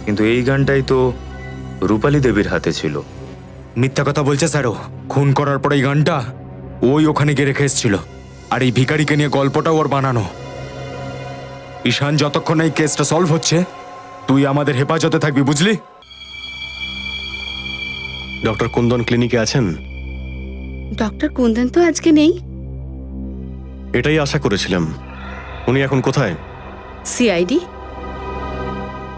কিন্তু এই গানটাই তো রূপালী দেবীর হাতে ছিল। মিথ্যা কথা বলছে স্যারও। খুন করার পর এই গানটা ওই ওখানে গিয়ে রেখে এসেছিল, আর এই ভিখারিকে নিয়ে গল্পটাও ওর বানানো। ঈশান, যতক্ষণ এই কেসটা সলভ হচ্ছে তুই আমাদের হেফাজতে থাকবি, বুঝলি? ডক্টর কুন্দন ক্লিনিকে আছেন? ডক্টর কুন্দন তো আজকে নেই। এটাই আশা করেছিলাম। উনি এখন কোথায়? সিআইডি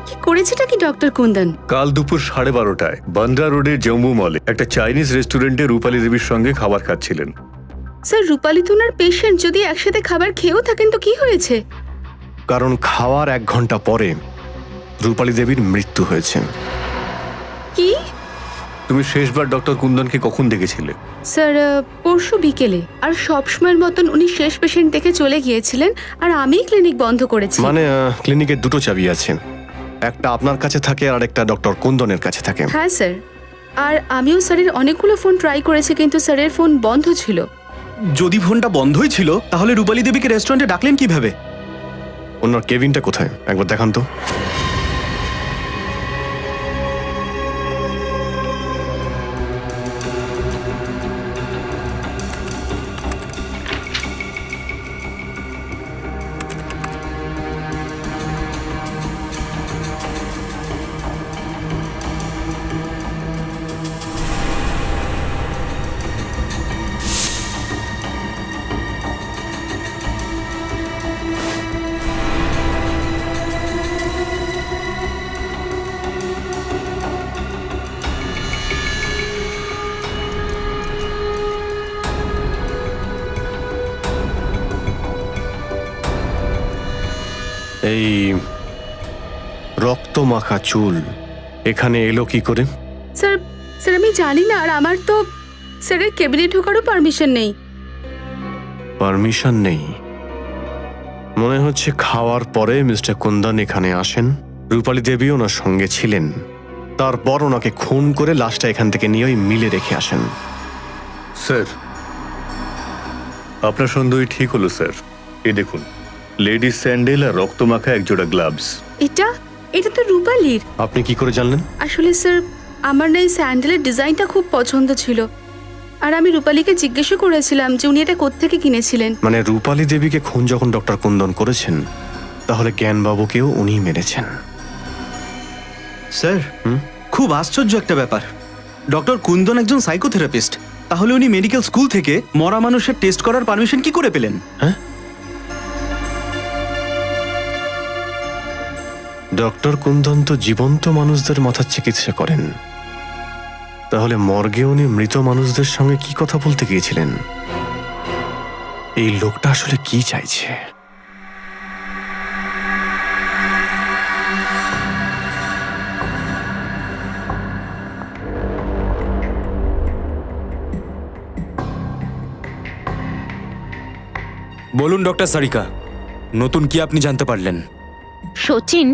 কি করেছেটা কি ডক্টর কুন্দন? কাল দুপুর 12:30টায় বান্দ্রা রোডের জম্বু মলে একটা চাইনিজ রেস্টুরেন্টে রূপালী দেবীর সঙ্গে খাবার খাচ্ছিলেন। স্যার, রূপালী তো ওনার পেশেন্ট, যদি একসাথে খাবার খেয়েও থাকেন তো কি হয়েছে? কারণ খাওয়ার 1 ঘন্টা পরে রূপালী দেবীর মৃত্যু হয়েছে। কি? তুমি শেষবার ডক্টর কুন্দনকে কখন দেখেছিলে? স্যার, পরশু বিকেলে। আর সবসময়ের মতন উনি শেষ পেশেন্ট দেখে চলে গিয়েছিলেন, আর আমি ক্লিনিক বন্ধ করেছি। মানে ক্লিনিকের 2টো চাবি আছে, একটা আপনার কাছে থাকে আর একটা ডক্টর কুন্দনের কাছে থাকে। হ্যাঁ স্যার, আর আমিও স্যারের অনেকগুলো ফোন ট্রাই করেছি, কিন্তু স্যারের ফোন বন্ধ ছিল। যদি ফোনটা বন্ধই ছিল তাহলে রূপালী দেবীকে রেস্টুরেন্টে ডাকলেন কিভাবে? ওনার কেবিনটা কোথায় একবার দেখান তো। এই রক্ত মাখা চুল এখানে এলো কি করে? স্যার স্যার আমি জানি না, আর আমার তো স্যারের কেবিনে ঢোকারও পারমিশন নেই। পারমিশন নেই? মনে হচ্ছে খাওয়ার পরে মিস্টার কুন্দন এখানে আসেন, রূপালী দেবী ওনার সঙ্গে ছিলেন, তারপর ওনাকে খুন করে লাশটা এখান থেকে নিয়ে ওই মিলে রেখে আসেন। স্যার, আপনার সন্দেহই ঠিক হলো স্যার। এই দেখুন, লেডিস স্যান্ডেল আর রক্তমাখা একজোড়া গ্লাভস। এটা এটা তো রূপালীর। আপনি কি করে জানলেন? আসলে স্যার, আমার না এই স্যান্ডেলের ডিজাইনটা খুব পছন্দ ছিল, আর আমি রূপালীকে জিজ্ঞেসও করেছিলাম যে উনি এটা কোত্থেকে কিনেছিলেন। মানে রূপালী দেবীকে খুন যখন ডক্টর কুন্দন করেছেন, তাহলে জ্ঞানবাবুকেও উনি মেরেছেন। স্যার, খুব আশ্চর্য একটা ব্যাপার। ডক্টর কুন্দন একজন সাইকোথেরাপিস্ট, তাহলে উনি মেডিকেল স্কুল থেকে মরা মানুষের টেস্ট করার পারমিশন কি করে পেলেন? হ্যাঁ, ডক্টর কুন্দন তো জীবন্ত মানুষদের মাথার চিকিৎসা করেন, তাহলে মর্গে উনি মৃত মানুষদের সঙ্গে কি কথা বলতে গিয়েছিলেন? এই লোকটা আসলে কি চাইছে? বলুন ডক্টর সারিকা, নতুন কি আপনি জানতে পারলেন? সচিন,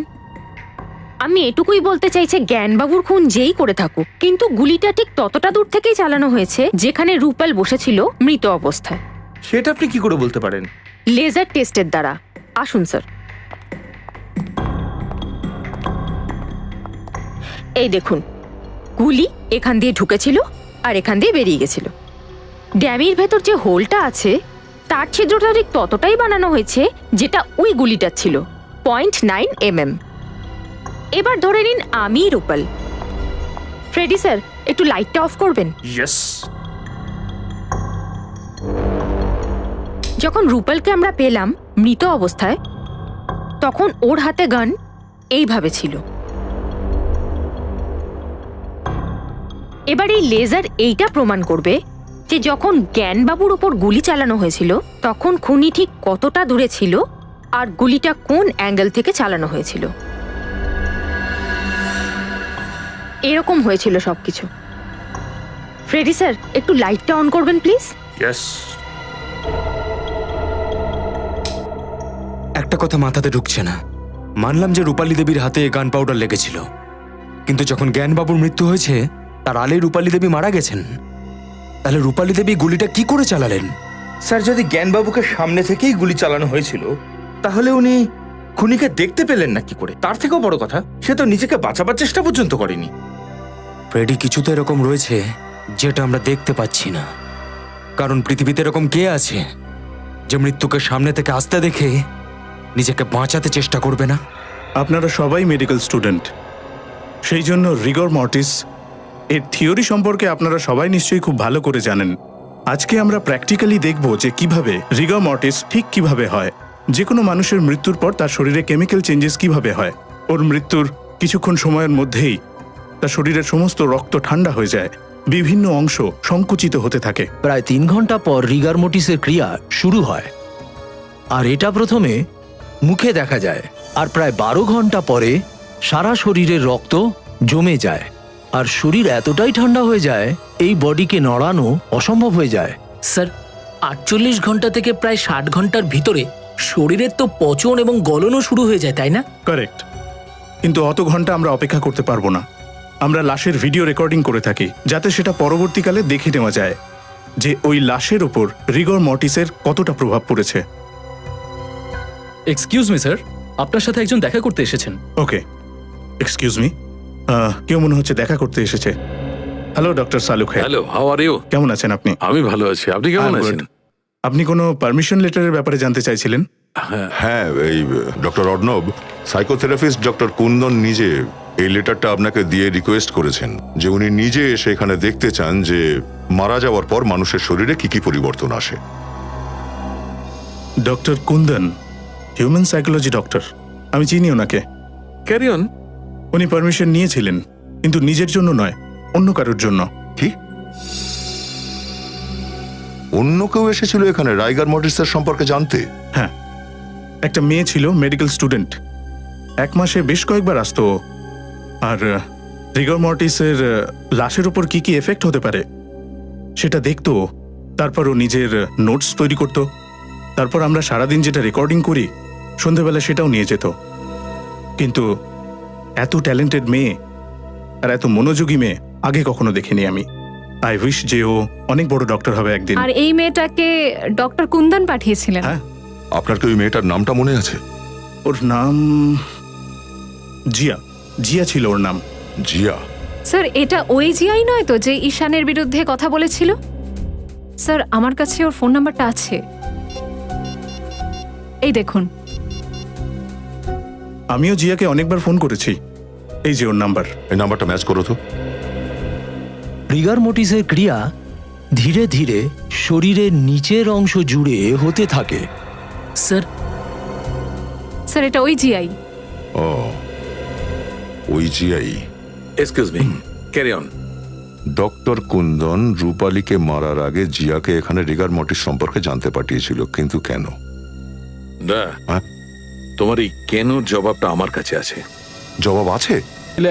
আমি এটুকুই বলতে চাইছি, জ্ঞানবাবুর খুন যেই করে থাকুক, কিন্তু গুলিটা ঠিক ততটা দূর থেকেই চালানো হয়েছে যেখানে রূপাল বসেছিল মৃত অবস্থায়। সেটা আপনি কি করে বলতে পারেন? লেজার টেস্টের দ্বারা। আসুন স্যার, এই দেখুন, গুলি এখান দিয়ে ঢুকেছিল আর এখান দিয়ে বেরিয়ে গেছিল। ড্যামের ভেতর যে হোলটা আছে তার ছিদ্রটা ঠিক ততটাই বানানো হয়েছে যেটা ওই গুলিটা ছিল, 0.9 mm। এবার ধরে নিন আমি রূপাল। ফ্রেডি স্যার, একটু লাইটটা অফ করবেন? ইয়েস। যখন রূপালকে আমরা পেলাম মৃত অবস্থায়, তখন ওর হাতে গান এইভাবে ছিল। এবার এই লেজার এইটা প্রমাণ করবে যে যখন জ্ঞানবাবুর ওপর গুলি চালানো হয়েছিল তখন খুনি ঠিক কতটা দূরে ছিল আর গুলিটা কোন অ্যাঙ্গেল থেকে চালানো হয়েছিল। এরকম হয়েছিল সবকিছু। ফ্রেডি স্যার, একটু লাইটটা অন করবেন প্লিজ। ইয়েস। একটা কথা মাথাতে ঢুকছে না। মানলাম যে রূপালী দেবীর হাতে গান পাউডার লেগেছিল, কিন্তু যখন জ্ঞানবাবুর মৃত্যু হয়েছে তার আলেই রূপালী দেবী মারা গেছেন। তাহলে রূপালী দেবী গুলিটা কি করে চালালেন? স্যার, যদি জ্ঞানবাবুকে সামনে থেকেই গুলি চালানো হয়েছিল তাহলে উনি খুনিকে দেখতে পেলেন না কি করে? তার থেকেও বড় কথা, সে তো নিজেকে বাঁচাবার চেষ্টা পর্যন্ত করেনি। ফ্রেডি, কিছু তো এরকম রয়েছে যেটা আমরা দেখতে পাচ্ছি না। কারণ পৃথিবীতে এরকম কে আছে যে মৃত্যুকে সামনে থেকে আসতে দেখে নিজেকে বাঁচাতে চেষ্টা করবে না? আপনারা সবাই মেডিকেল স্টুডেন্ট, সেই জন্য রিগর মর্টিস এর থিওরি সম্পর্কে আপনারা সবাই নিশ্চয়ই খুব ভালো করে জানেন। আজকে আমরা প্র্যাকটিক্যালি দেখব যে কিভাবে রিগর মর্টিস ঠিক কিভাবে হয়। যে কোনো মানুষের মৃত্যুর পর তার শরীরে কেমিক্যাল চেঞ্জেস কিভাবে হয়। ওর মৃত্যুর কিছুক্ষণ সময়ের মধ্যেই তার শরীরের সমস্ত রক্ত ঠান্ডা হয়ে যায়, বিভিন্ন অংশ সংকুচিত হতে থাকে। প্রায় 3 ঘন্টা পর রিগার মোটিসের ক্রিয়া শুরু হয়, আর এটা প্রথমে মুখে দেখা যায়, আর প্রায় 12 ঘন্টা পরে সারা শরীরের রক্ত জমে যায়, আর শরীর এতটাই ঠান্ডা হয়ে যায় এই বডিকে নড়ানো অসম্ভব হয়ে যায়। স্যার, 48 ঘন্টা থেকে প্রায় 60 ঘন্টার ভিতরে শরীরের তো পচন এবং গলনও শুরু হয়ে যায়, তাই না? কারেক্ট, কিন্তু অত ঘন্টা আমরা অপেক্ষা করতে পারবো না। আমরা লাশের ভিডিও রেকর্ডিং করে থাকি যাতে সেটা পরবর্তীকালে দেখে নেওয়া যায় যে ওই লাশের ওপর রিগর মর্টিসের কতটা প্রভাব পড়েছে। এক্সকিউজ মি স্যার, আপনার সাথে একজন দেখা করতে এসেছেন। ওকে, এক্সকিউজ মি, কেউ মনে হচ্ছে দেখা করতে এসেছে। Hello doctor Saluk. Hello, how are you? কেমন আছেন আপনি? আমি ভালো আছি, আপনি কেমন আছেন? আপনি কোনো পারমিশন লেটারের ব্যাপারে জানতে চাইছিলেন? হ্যাঁ, এই doctor Arnab, psychotherapist doctor Kundan নিজে এই লেটারটা আপনাকে দিয়ে রিকোয়েস্ট করেছেন যে উনি নিজে এসে এখানে দেখতে চান যে মারা যাওয়ার পর মানুষের শরীরে কি কি পরিবর্তন আসে। Doctor Kundan human psychology doctor, আমি চিনি ওনাকে। Carry on. উনি পারমিশন নিয়েছিলেন, কিন্তু নিজের জন্য নয়, অন্য কারোর জন্য। কি? অন্য কেউ এসেছিল এখানে রাইগার মর্টিসের সম্পর্কে জানতে? হ্যাঁ, একটা মেয়ে ছিল, মেডিকেল স্টুডেন্ট। 1 মাসে বেশ কয়েকবার আসতো, আর রিগর মর্টিসের লাশের উপর কি কি এফেক্ট হতে পারে সেটা দেখতো। তারপর ও নিজের নোটস তৈরি করত। তারপর আমরা সারাদিন যেটা রেকর্ডিং করি সন্ধেবেলা সেটাও নিয়ে যেত। কিন্তু এত ট্যালেন্টেড মেয়ে আর এত মনোযোগী মেয়ে আগে কখনো দেখিনি আমি। আই উইশ যে ও অনেক বড় ডক্টর হবে একদিন। আর এই মেয়েটাকে ডক্টর কুন্দন পাঠিয়েছিলেন। হ্যাঁ। আপনার কি ওই মেয়েটার নামটা মনে আছে? ওর নাম জিয়া। জিয়া ছিল ওর নাম। জিয়া? স্যার, এটা ওই জিয়াই নয় তো যে ঈশানের বিরুদ্ধে কথা বলেছিল? স্যার, আমার কাছে ওর ফোন নাম্বারটা আছে, এই দেখুন। আমিও জিয়াকে অনেকবার ফোন করেছি, এই যে ওর নাম্বার। এই নাম্বারটা ম্যাচ করো তো। রিগার মোটিসের ক্রিয়া ধীরে ধীরে শরীরের নিচের অংশ জুড়ে হতে থাকে। স্যার, স্যার এটা ওই জিআই। ও, ওই GI. Excuse me, carry on. Doctor Kundan রূপালীকে মারার আগে জিয়াকে এখানে রিগার মর্টিস সম্পর্কে জানতে পাঠিয়েছিল, কিন্তু কেন? না, তোমার এই কেনর জবাবটা আমার কাছে আছে। জবাব আছে?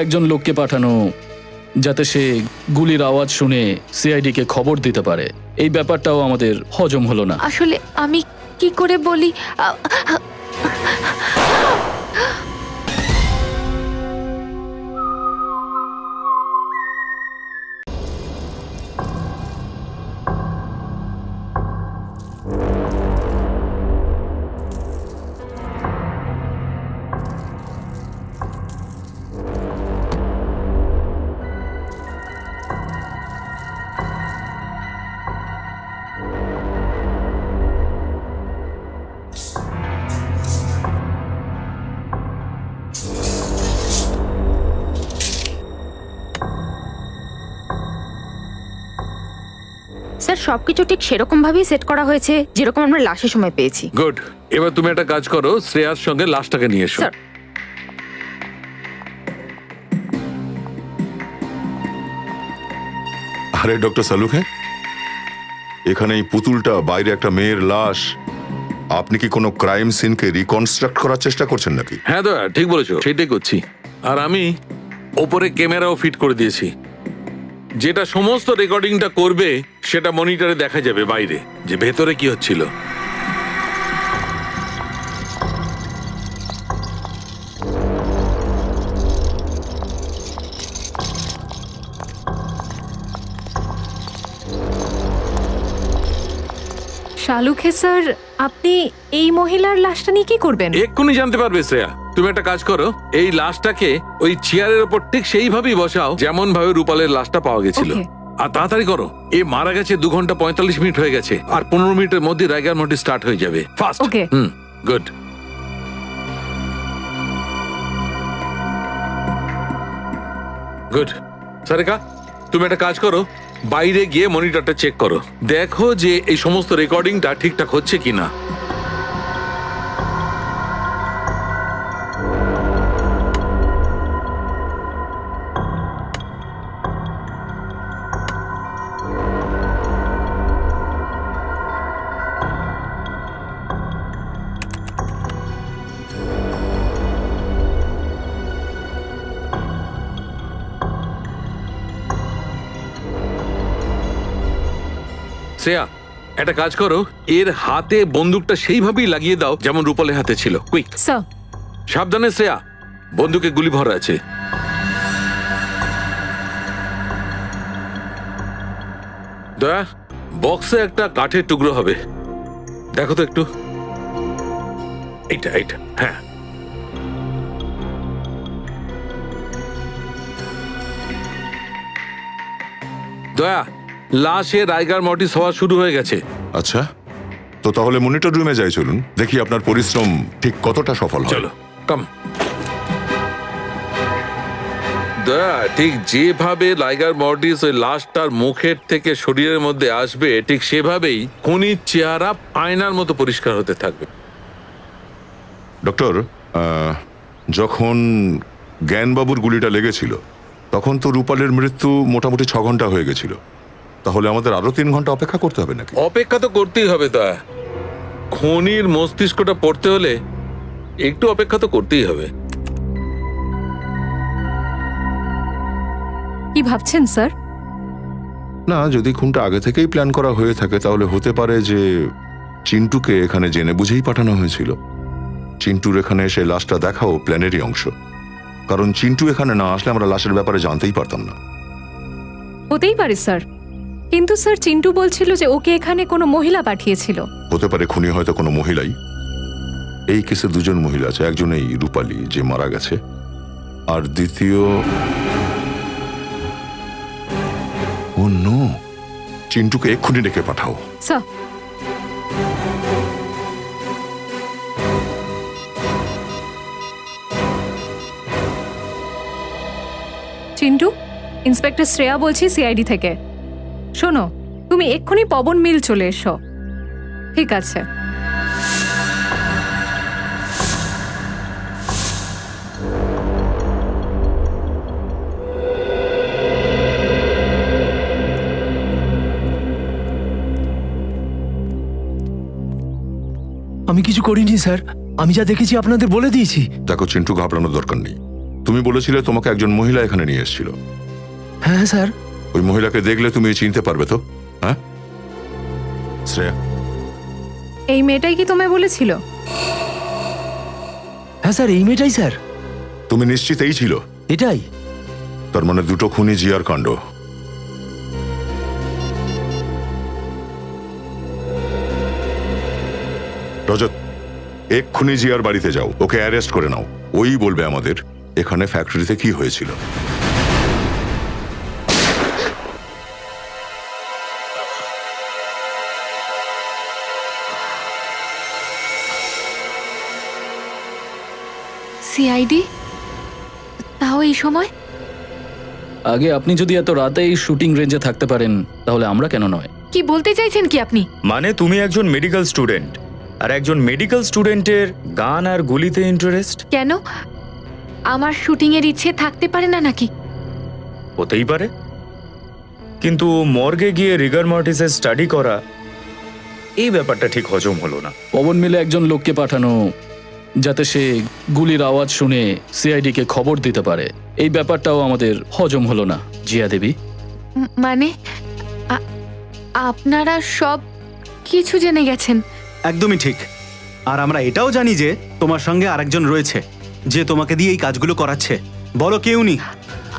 একজন লোককে পাঠানো যাতে সে গুলির আওয়াজ শুনে সিআইডি কে খবর দিতে পারে, এই ব্যাপারটাও আমাদের হজম হলো না। আসলে আমি কি করে বলি, স্যার, সবকিছু ঠিক সেরকম ভাবেই সেট করা হয়েছে যেরকম আমরা লাশের সময় পেয়েছি। গুড, এবার তুমি একটা কাজ করো, শ্রেয়ার সঙ্গে লাশটাকে নিয়ে এসো। স্যার। আরে ডক্টর সালুখে, এখানে এই পুতুলটা, বাইরে একটা মেয়ের লাশ, আপনি কি কোনো ক্রাইম সিনকে রিকনস্ট্রাক্ট করার চেষ্টা করছেন নাকি? হ্যাঁ দয়া, ঠিক বলেছো, সেটাই করছি। আর আমি ওপরে ক্যামেরাও ফিট করে দিয়েছি, যেটা সমস্ত রেকর্ডিংটা করবে সেটা মনিটরে দেখা যাবে বাইরে, যে ভেতরে কি হচ্ছিল। শালুখে স্যার, আপনি এই মহিলার লাশটা নিয়ে কি করবেন? এক্ষুনি জানতে পারবে শ্রেয়া। তুমি একটা কাজ করো, এই লাশটাকে ওই চেয়ারের ওপর ঠিক সেইভাবেই বসাও যেমন ভাবে রূপালের লাশটা পাওয়া গেছিল। আর তাড়াতাড়ি করো, এ মারা গেছে 2 ঘন্টা 45 মিনিট হয়ে গেছে, আর 15 মিনিটের মধ্যে রাইগার মন্টি স্টার্ট হয়ে যাবে। ফাস্ট। ওকে। গুড। গুড। সারিকা, তুমি একটা কাজ করো, বাইরে গিয়ে মনিটরটা চেক করো, দেখো যে এই সমস্ত রেকর্ডিংটা ঠিকঠাক হচ্ছে কিনা। শ্রেয়া, একটা কাজ করো, এর হাতে বন্দুকটা সেইভাবেই লাগিয়ে দাও যেমন রূপালের হাতে ছিল। কুইক। স্যার। সাবধানে শ্রেয়া, বন্দুকে গুলি ভরা আছে। দয়া, বক্সে একটা কাঠের টুকরো হবে, দেখো তো একটু। এইটা এইটা, হ্যাঁ। দয়া, লাশে রাইগার মর্টিস হওয়া শুরু হয়ে গেছে। আচ্ছা, তো তাহলে মনিটর রুমে যাই, চলুন দেখি আপনার পরিশ্রম ঠিক কতটা সফল হয়। চলো, কাম। দয়া, ঠিক যেভাবে রাইগার মর্টিস ওই লাশটার মুখের থেকে শরীরের মধ্যে আসবে, ঠিক সেভাবেই খুনির চেহারা আয়নার মতো পরিষ্কার হতে থাকবে। ডক্টর, যখন জ্ঞানবাবুর গুলিটা লেগেছিল তখন তো রূপালের মৃত্যু মোটামুটি 6 ঘন্টা হয়ে গেছিল, তাহলে আমাদের আরো 3 ঘন্টা অপেক্ষা করতে হবে নাকি? অপেক্ষা তো করতেই হবে দয়া, খুনির মস্তিষ্কটা পড়তে হলে একটু অপেক্ষা তো করতেই হবে। কি ভাবছেন স্যার? না, যদি খুনটা আগে থেকেই প্ল্যান করা হয়ে থাকে তাহলে হতে পারে যে চিন্টুকে এখানে জেনে বুঝেই পাঠানো হয়েছিল। চিন্টুর এখানে এসে লাশটা দেখাও প্ল্যানেরই অংশ, কারণ চিন্টু এখানে না আসলে আমরা লাশের ব্যাপারে জানতেই পারতাম না। হতেই পারে স্যার, কিন্তু স্যার চিন্টু বলছিল যে ওকে এখানে কোনো মহিলা পাঠিয়েছিল। হতে পারে খুনি হয়তো কোনো মহিলাই। এই কেসে 2 জন মহিলা আছে, একজন এই রূপালী যে মারা গেছে, আর দ্বিতীয় ও নো, চিন্টুকে এক্ষুনি ডেকে পাঠাও। স্যার। চিন্টু, ইন্সপেক্টর শ্রেয়া বলছি সিআইডি থেকে। শোনো, তুমি এক্ষুনি পবন মিল চলে এসো। ঠিক আছে। আমি কিছু করিনি স্যার, আমি যা দেখেছি আপনাদের বলে দিয়েছি। দেখো চিন্টু, ঘাবড়ানোর দরকার নেই। তুমি বলেছিলে তোমাকে একজন মহিলা এখানে নিয়ে এসেছিল। হ্যাঁ স্যার। ওই মহিলাকে দেখলে তুমি চিনতে পারবে তো? হ্যাঁ শ্রেয়া? এই মেয়েটাই কি তোমায় বলেছিল? হ্যাঁ স্যার, এই মেয়েটাই স্যার। তুমি নিশ্চিত এই ছিল? এটাই। তার মানে 2টো খুনি জিয়ার কাণ্ড। রজত, এক্ষুনি জিয়ার বাড়িতে যাও, ওকে অ্যারেস্ট করে নাও। ওই বলবে আমাদের এখানে ফ্যাক্টরিতে কি হয়েছিল। সিআইডি? তাও এই সময়? আগে আপনি যদি এত রাতে এই শুটিং রেঞ্জে থাকতে পারেন তাহলে আমরা কেন নয়? কি বলতে চাইছেন কি আপনি? মানে তুমি একজন মেডিকেল স্টুডেন্ট, আর একজন মেডিকেল স্টুডেন্টের গান আর গুলিতে ইন্টারেস্ট? কেন, আমার শুটিং এর ইচ্ছে থাকতে পারে না নাকি? হতেই পারে, কিন্তু মর্গে গিয়ে রিগার মর্টিসের স্টাডি করা, এই ব্যাপারটা ঠিক হজম হলো না। পবন মিলে একজন লোককে পাঠানো যাতে সে গুলির আওয়াজ শুনে সিআইডিকে খবর দিতে পারে, এই ব্যাপারটাও আমাদের হজম হলো না জিয়া দেবী। মানে আপনারা সব কিছু জেনে গেছেন? একদমই ঠিক। আর আমরা এটাও জানি যে তোমার সঙ্গে আরেকজন রয়েছে যে তোমাকে দিয়ে এই কাজগুলো করাচ্ছে। বলো কে উনি?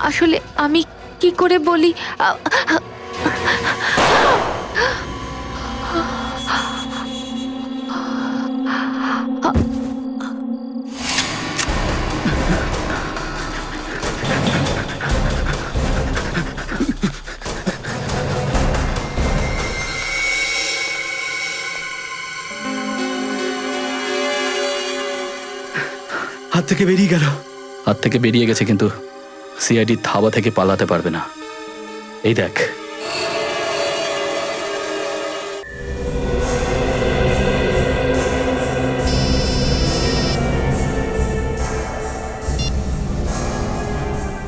আসলে আমি কি করে বলি? হাত থেকে বেরিয়ে গেল। হাত থেকে বেরিয়ে গেছে, কিন্তু সিআইডি থাবা থেকে পালাতে পারবে না। এই দেখ,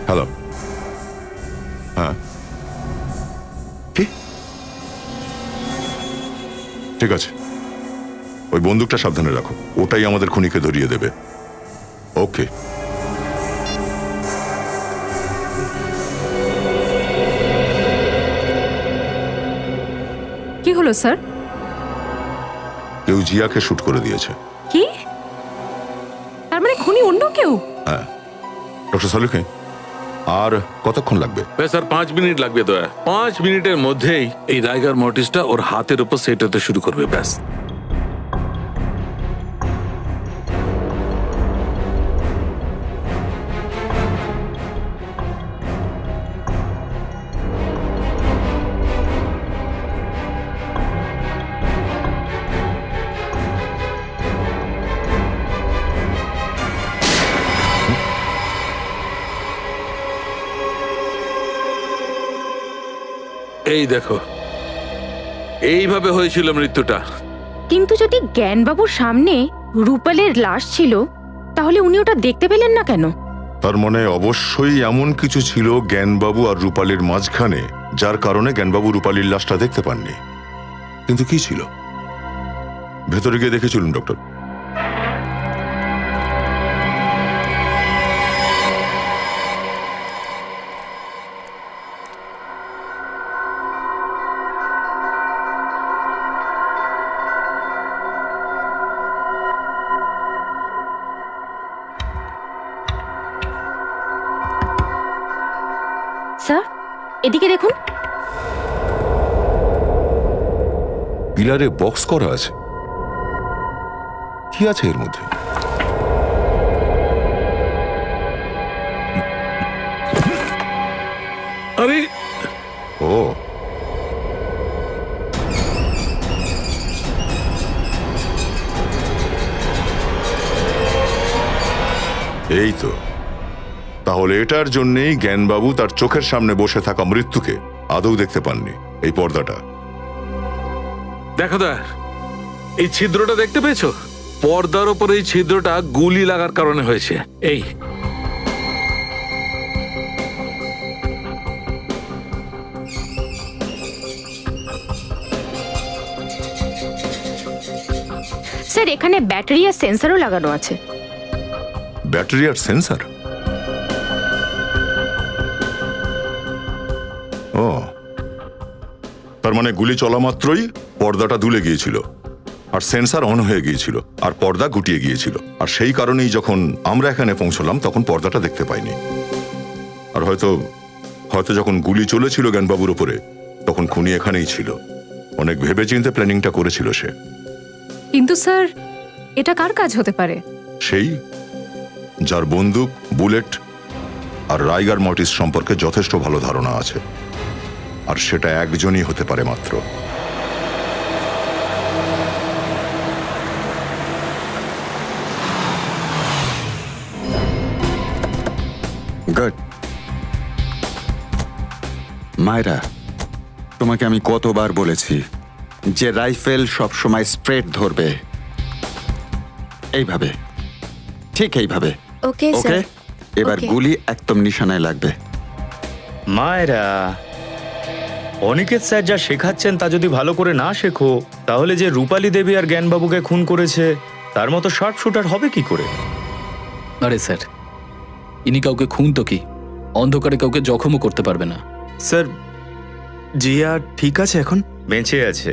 হ্যালো। হ্যাঁ, কি? ঠিক আছে, ওই বন্দুকটা সাবধানে রাখো, ওটাই আমাদের খুনিকে ধরিয়ে দেবে। ওকে। কি হলো স্যার? কেউ জিয়াকে শুট করে দিয়েছে। কি? তার মানে খুনি অন্য কেউ? হ্যাঁ। ডক্টর সালুকে, আর কতক্ষণ লাগবে? স্যার 5 মিনিট লাগবে। দয়া 5 মিনিটের মধ্যেই এই রাইগার মর্টিসটা ওর হাতের উপর সেট হতে শুরু করবে। ব্যাস। এই দেখো, এইভাবে হয়েছিল মৃত্যুটা। কিন্তু যদি জ্ঞানবাবুর সামনে রূপালের লাশ ছিল, তাহলে উনি ওটা দেখতে পেলেন না কেন? তার মানে অবশ্যই এমন কিছু ছিল জ্ঞানবাবু আর রূপালীর মাঝখানে, যার কারণে জ্ঞানবাবু রূপালীর লাশটা দেখতে পাননি। কিন্তু কি ছিল? ভেতরে গিয়ে দেখে চলুন ডক্টর। স্যার, এদিকে দেখুন। পিলারে বক্স করা আছে। কি আছে এর মধ্যে? আরে ও, এই তো। তাহলে এটার জন্যই জ্ঞানবাবু তার চোখের সামনে বসে থাকা মৃত্যুকে আদৌ দেখতে পাননি। এই পর্দাটা দেখো দয়া, এই ছিদ্রটা দেখতে পেয়েছো? পর্দার ওপর এই ছিদ্রটা গুলি লাগার কারণে হয়েছে। এই স্যার, এখানে ব্যাটারি আর সেন্সরও লাগানো আছে। ব্যাটারি আর সেন্সর? ও, তার মানে গুলি চলা মাত্রই পর্দাটা দুলে গিয়েছিল, আর সেন্সর অন হয়ে গিয়েছিল, আর পর্দা গুটিয়ে গিয়েছিল। আর সেই কারণেই যখন আমরা এখানে পৌঁছলাম তখন পর্দাটা দেখতে পাইনি। আর হয়তো যখন গুলি চলেছিল জ্ঞানবাবুর উপরে, তখন খুনি এখানেই ছিল। অনেক ভেবেচিন্তে প্ল্যানিংটা করেছিল সে। কিন্তু স্যার, এটা কার কাজ হতে পারে? সেই যার বন্দুক, বুলেট আর রাইগার মর্টিস সম্পর্কে যথেষ্ট ভালো ধারণা আছে, আর সেটা একজনই হতে পারে মাত্র। গুড। মায়রা, তোমাকে আমি কতবার বলেছি যে রাইফেল সবসময় স্ট্রেট ধরবে, এইভাবে, ঠিক এইভাবে। ওকে ওকে, এবার ওকে। গুলি একদম নিশানায় লাগবে। মায়েরা, অনিকেত স্যার যা শেখাচ্ছেন তা যদি ভালো করে না শেখো, তাহলে যে রূপালী দেবী আর জ্ঞানবাবুকে খুন করেছে তার মতো শার্প শুটার হবে কি করে? আরে স্যার, ইনি কাউকে খুন তো কি, অন্ধকারে কাউকে জখমও করতে পারবে না। স্যার, জিয়া ঠিক আছে এখন? বেঁচে আছে,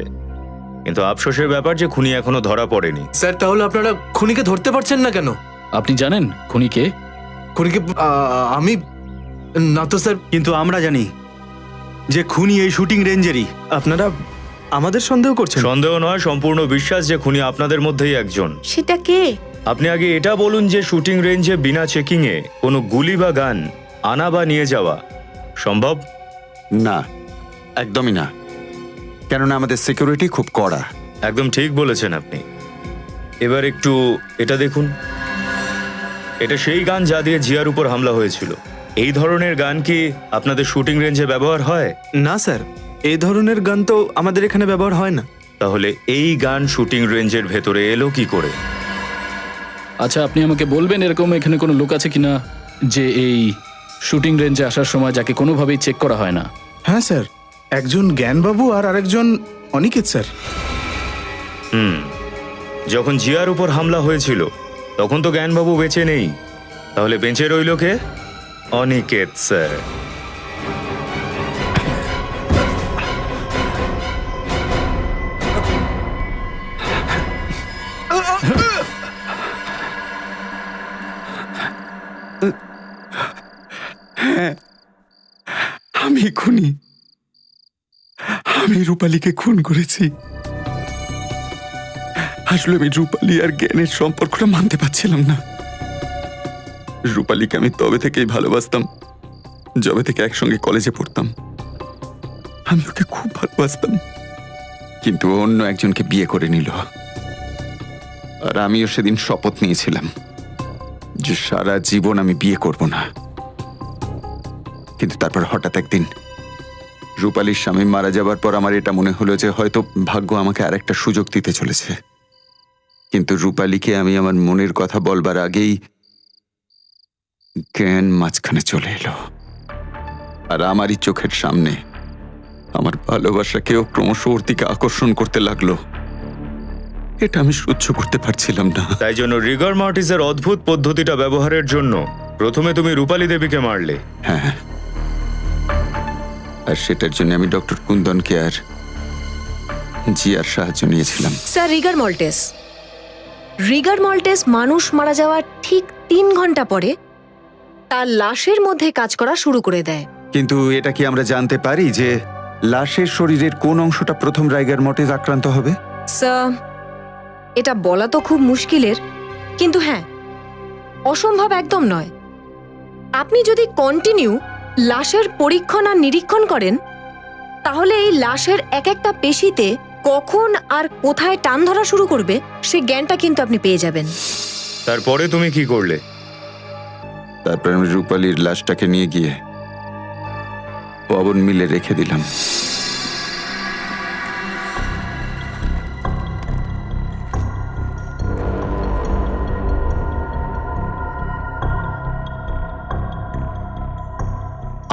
কিন্তু আফসোসের ব্যাপার যে খুনি এখনো ধরা পড়েনি। স্যার, তাহলে আপনারা খুনিকে ধরতে পারছেন না কেন? আপনি জানেন খুনি কে? খুনিকে আমি না তো স্যার। কিন্তু আমরা জানি যে খুনি এই শুটিং রেঞ্জেরই। আপনারা আমাদের সন্দেহ করছেন? সন্দেহ নয়, সম্পূর্ণ বিশ্বাস যে খুনি আপনাদের মধ্যেই একজন। সেটা কে? আপনি আগে এটা বলুন যে শুটিং রেঞ্জে বিনা চেকিং এ কোনো গুলি বা গান আনা বা নিয়ে যাওয়া সম্ভব? না, একদমই না, কেননা আমাদের সিকিউরিটি খুব কড়া। একদম ঠিক বলেছেন আপনি। এবার একটু এটা দেখুন, এটা সেই গান যা দিয়ে জিয়ার উপর হামলা হয়েছিল। এই ধরনের গান কি আপনাদের শুটিং রেঞ্জে ব্যবহার হয়? না স্যার, এই ধরনের গান তো আমাদের এখানে ব্যবহার হয় না। তাহলে এই গান শুটিং রেঞ্জের ভেতরে এলো কি করে? আচ্ছা, আপনি আমাকে বলবেন এরকম এখানে কোনো লোক আছে কিনা যে এই শুটিং রেঞ্জে আসার সময় যাকে কোনোভাবেই চেক করা হয় না? হ্যাঁ স্যার, একজন জ্ঞানবাবু আর আরেকজন অনিকেত স্যার। যখন জিয়ার উপর হামলা হয়েছিল তখন তো জ্ঞানবাবু বেঁচে নেই, তাহলে বেঁচে রইল কে? অনিকেত স্যার। হ্যাঁ, আমি খুনি, আমি রূপালীকে খুন করেছি। আসলে আমি রূপালী আর জ্ঞানের সম্পর্কটা মানতে পারছিলাম না। রূপালীকে আমি তবে থেকেই ভালোবাসতাম যবে থেকে একসঙ্গে কলেজে পড়তাম। আমি ওকে খুব ভালোবাসতাম, কিন্তু অন্য একজনকে বিয়ে করে নিল। আর আমিও সেদিন শপথ নিয়েছিলাম যে সারা জীবন আমি বিয়ে করব না। কিন্তু তারপর হঠাৎ একদিন রূপালীর স্বামী মারা যাবার পর আমার এটা মনে হলো যে হয়তো ভাগ্য আমাকে আরেকটা সুযোগ দিতে চলেছে। কিন্তু রূপালীকে আমি আমার মনের কথা বলবার আগেই জ্ঞান মাঝখানে চলে এলো, আর আমারই চোখের সামনে আমার ভালোবাসাকেও ক্রমশ ওর দিকে আকর্ষণ করতে লাগলো। এটা আমি সহ্য করতে পারছিলাম না। তাই জন্য রিগার মর্টিসের অদ্ভুত পদ্ধতিটা ব্যবহারের জন্য প্রথমে তুমি রূপালী দেবীকে মারলে। হ্যাঁ, আর সেটার জন্য আমি ডক্টর কুন্দনকে আর জিয়ার সাহায্য নিয়েছিলাম। স্যার, রিগার মল্টেস মানুষ মারা যাওয়ার ঠিক 3 ঘন্টা পরে তার লাশের মধ্যে কাজ করা শুরু করে দেয়। কিন্তু এটা কি আমরা জানতে পারি যে লাশের শরীরের কোন অংশটা প্রথম রাইগার মর্টিস আক্রান্ত হবে? স্যার, এটা বলা তো খুব মুশকিলের, কিন্তু হ্যাঁ, অসম্ভব একদম নয়। আপনি যদি কন্টিনিউ লাশের পরীক্ষণ আর নিরীক্ষণ করেন, তাহলে এই লাশের এক একটা পেশিতে কখন আর কোথায় টান ধরা শুরু করবে সে জ্ঞানটা কিন্তু আপনি পেয়ে যাবেন। তারপরে তুমি কি করলে? তারপর আমি রূপালীর লাশটাকে নিয়ে গিয়ে পবন মিলে রেখে দিলাম।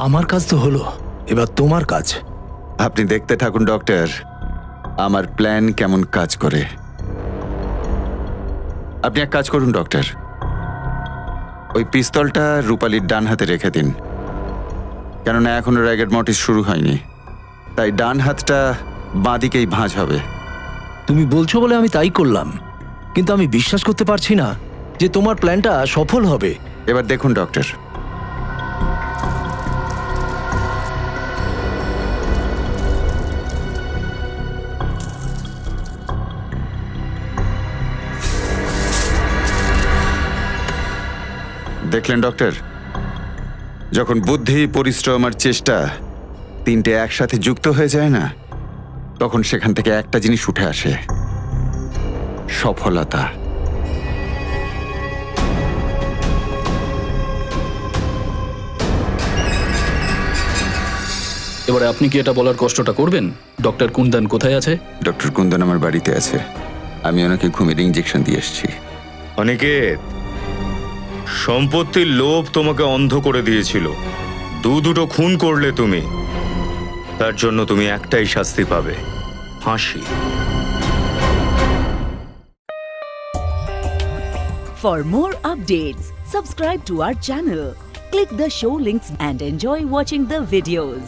আমার কাজ তো হলো, এবার তোমার কাজ। আপনি দেখতে থাকুন ডক্টর, আমার প্ল্যান কেমন কাজ করে। আপনি এক কাজ করুন ডক্টর, ওই পিস্তলটা রূপালীর ডান হাতে রেখে দিন, কেননা এখনো রাইগার মর্টিস শুরু হয়নি, তাই ডান হাতটা বাঁ দিকেই ভাঁজ হবে। তুমি বলছো বলে আমি তাই করলাম, কিন্তু আমি বিশ্বাস করতে পারছি না যে তোমার প্ল্যানটা সফল হবে। এবার দেখুন ডক্টর, দেখলেন ডক্টর, যখন বুদ্ধি, পরিশ্রম আর চেষ্টা তিনটে একসাথে যুক্ত হয়ে যায় না, তখন সেখান থেকে একটা জিনিস উঠে আসে, সফলতা। এবারে আপনি কি এটা বলার কষ্টটা করবেন? ডক্টর কুন্দন কোথায় আছে? ডক্টর কুন্দন আমার বাড়িতে আছে, আমি ওনাকে ঘুমের ইঞ্জেকশন দিয়ে এসেছি। অনিকেত, সম্পত্তির লোভ তোমাকে অন্ধ করে দিয়েছিল, দুটো খুন করলে তুমি। তার জন্য তুমি একটাই শাস্তি পাবে, ফাঁসি। For more updates, subscribe to our channel, click the show links and enjoy watching the videos.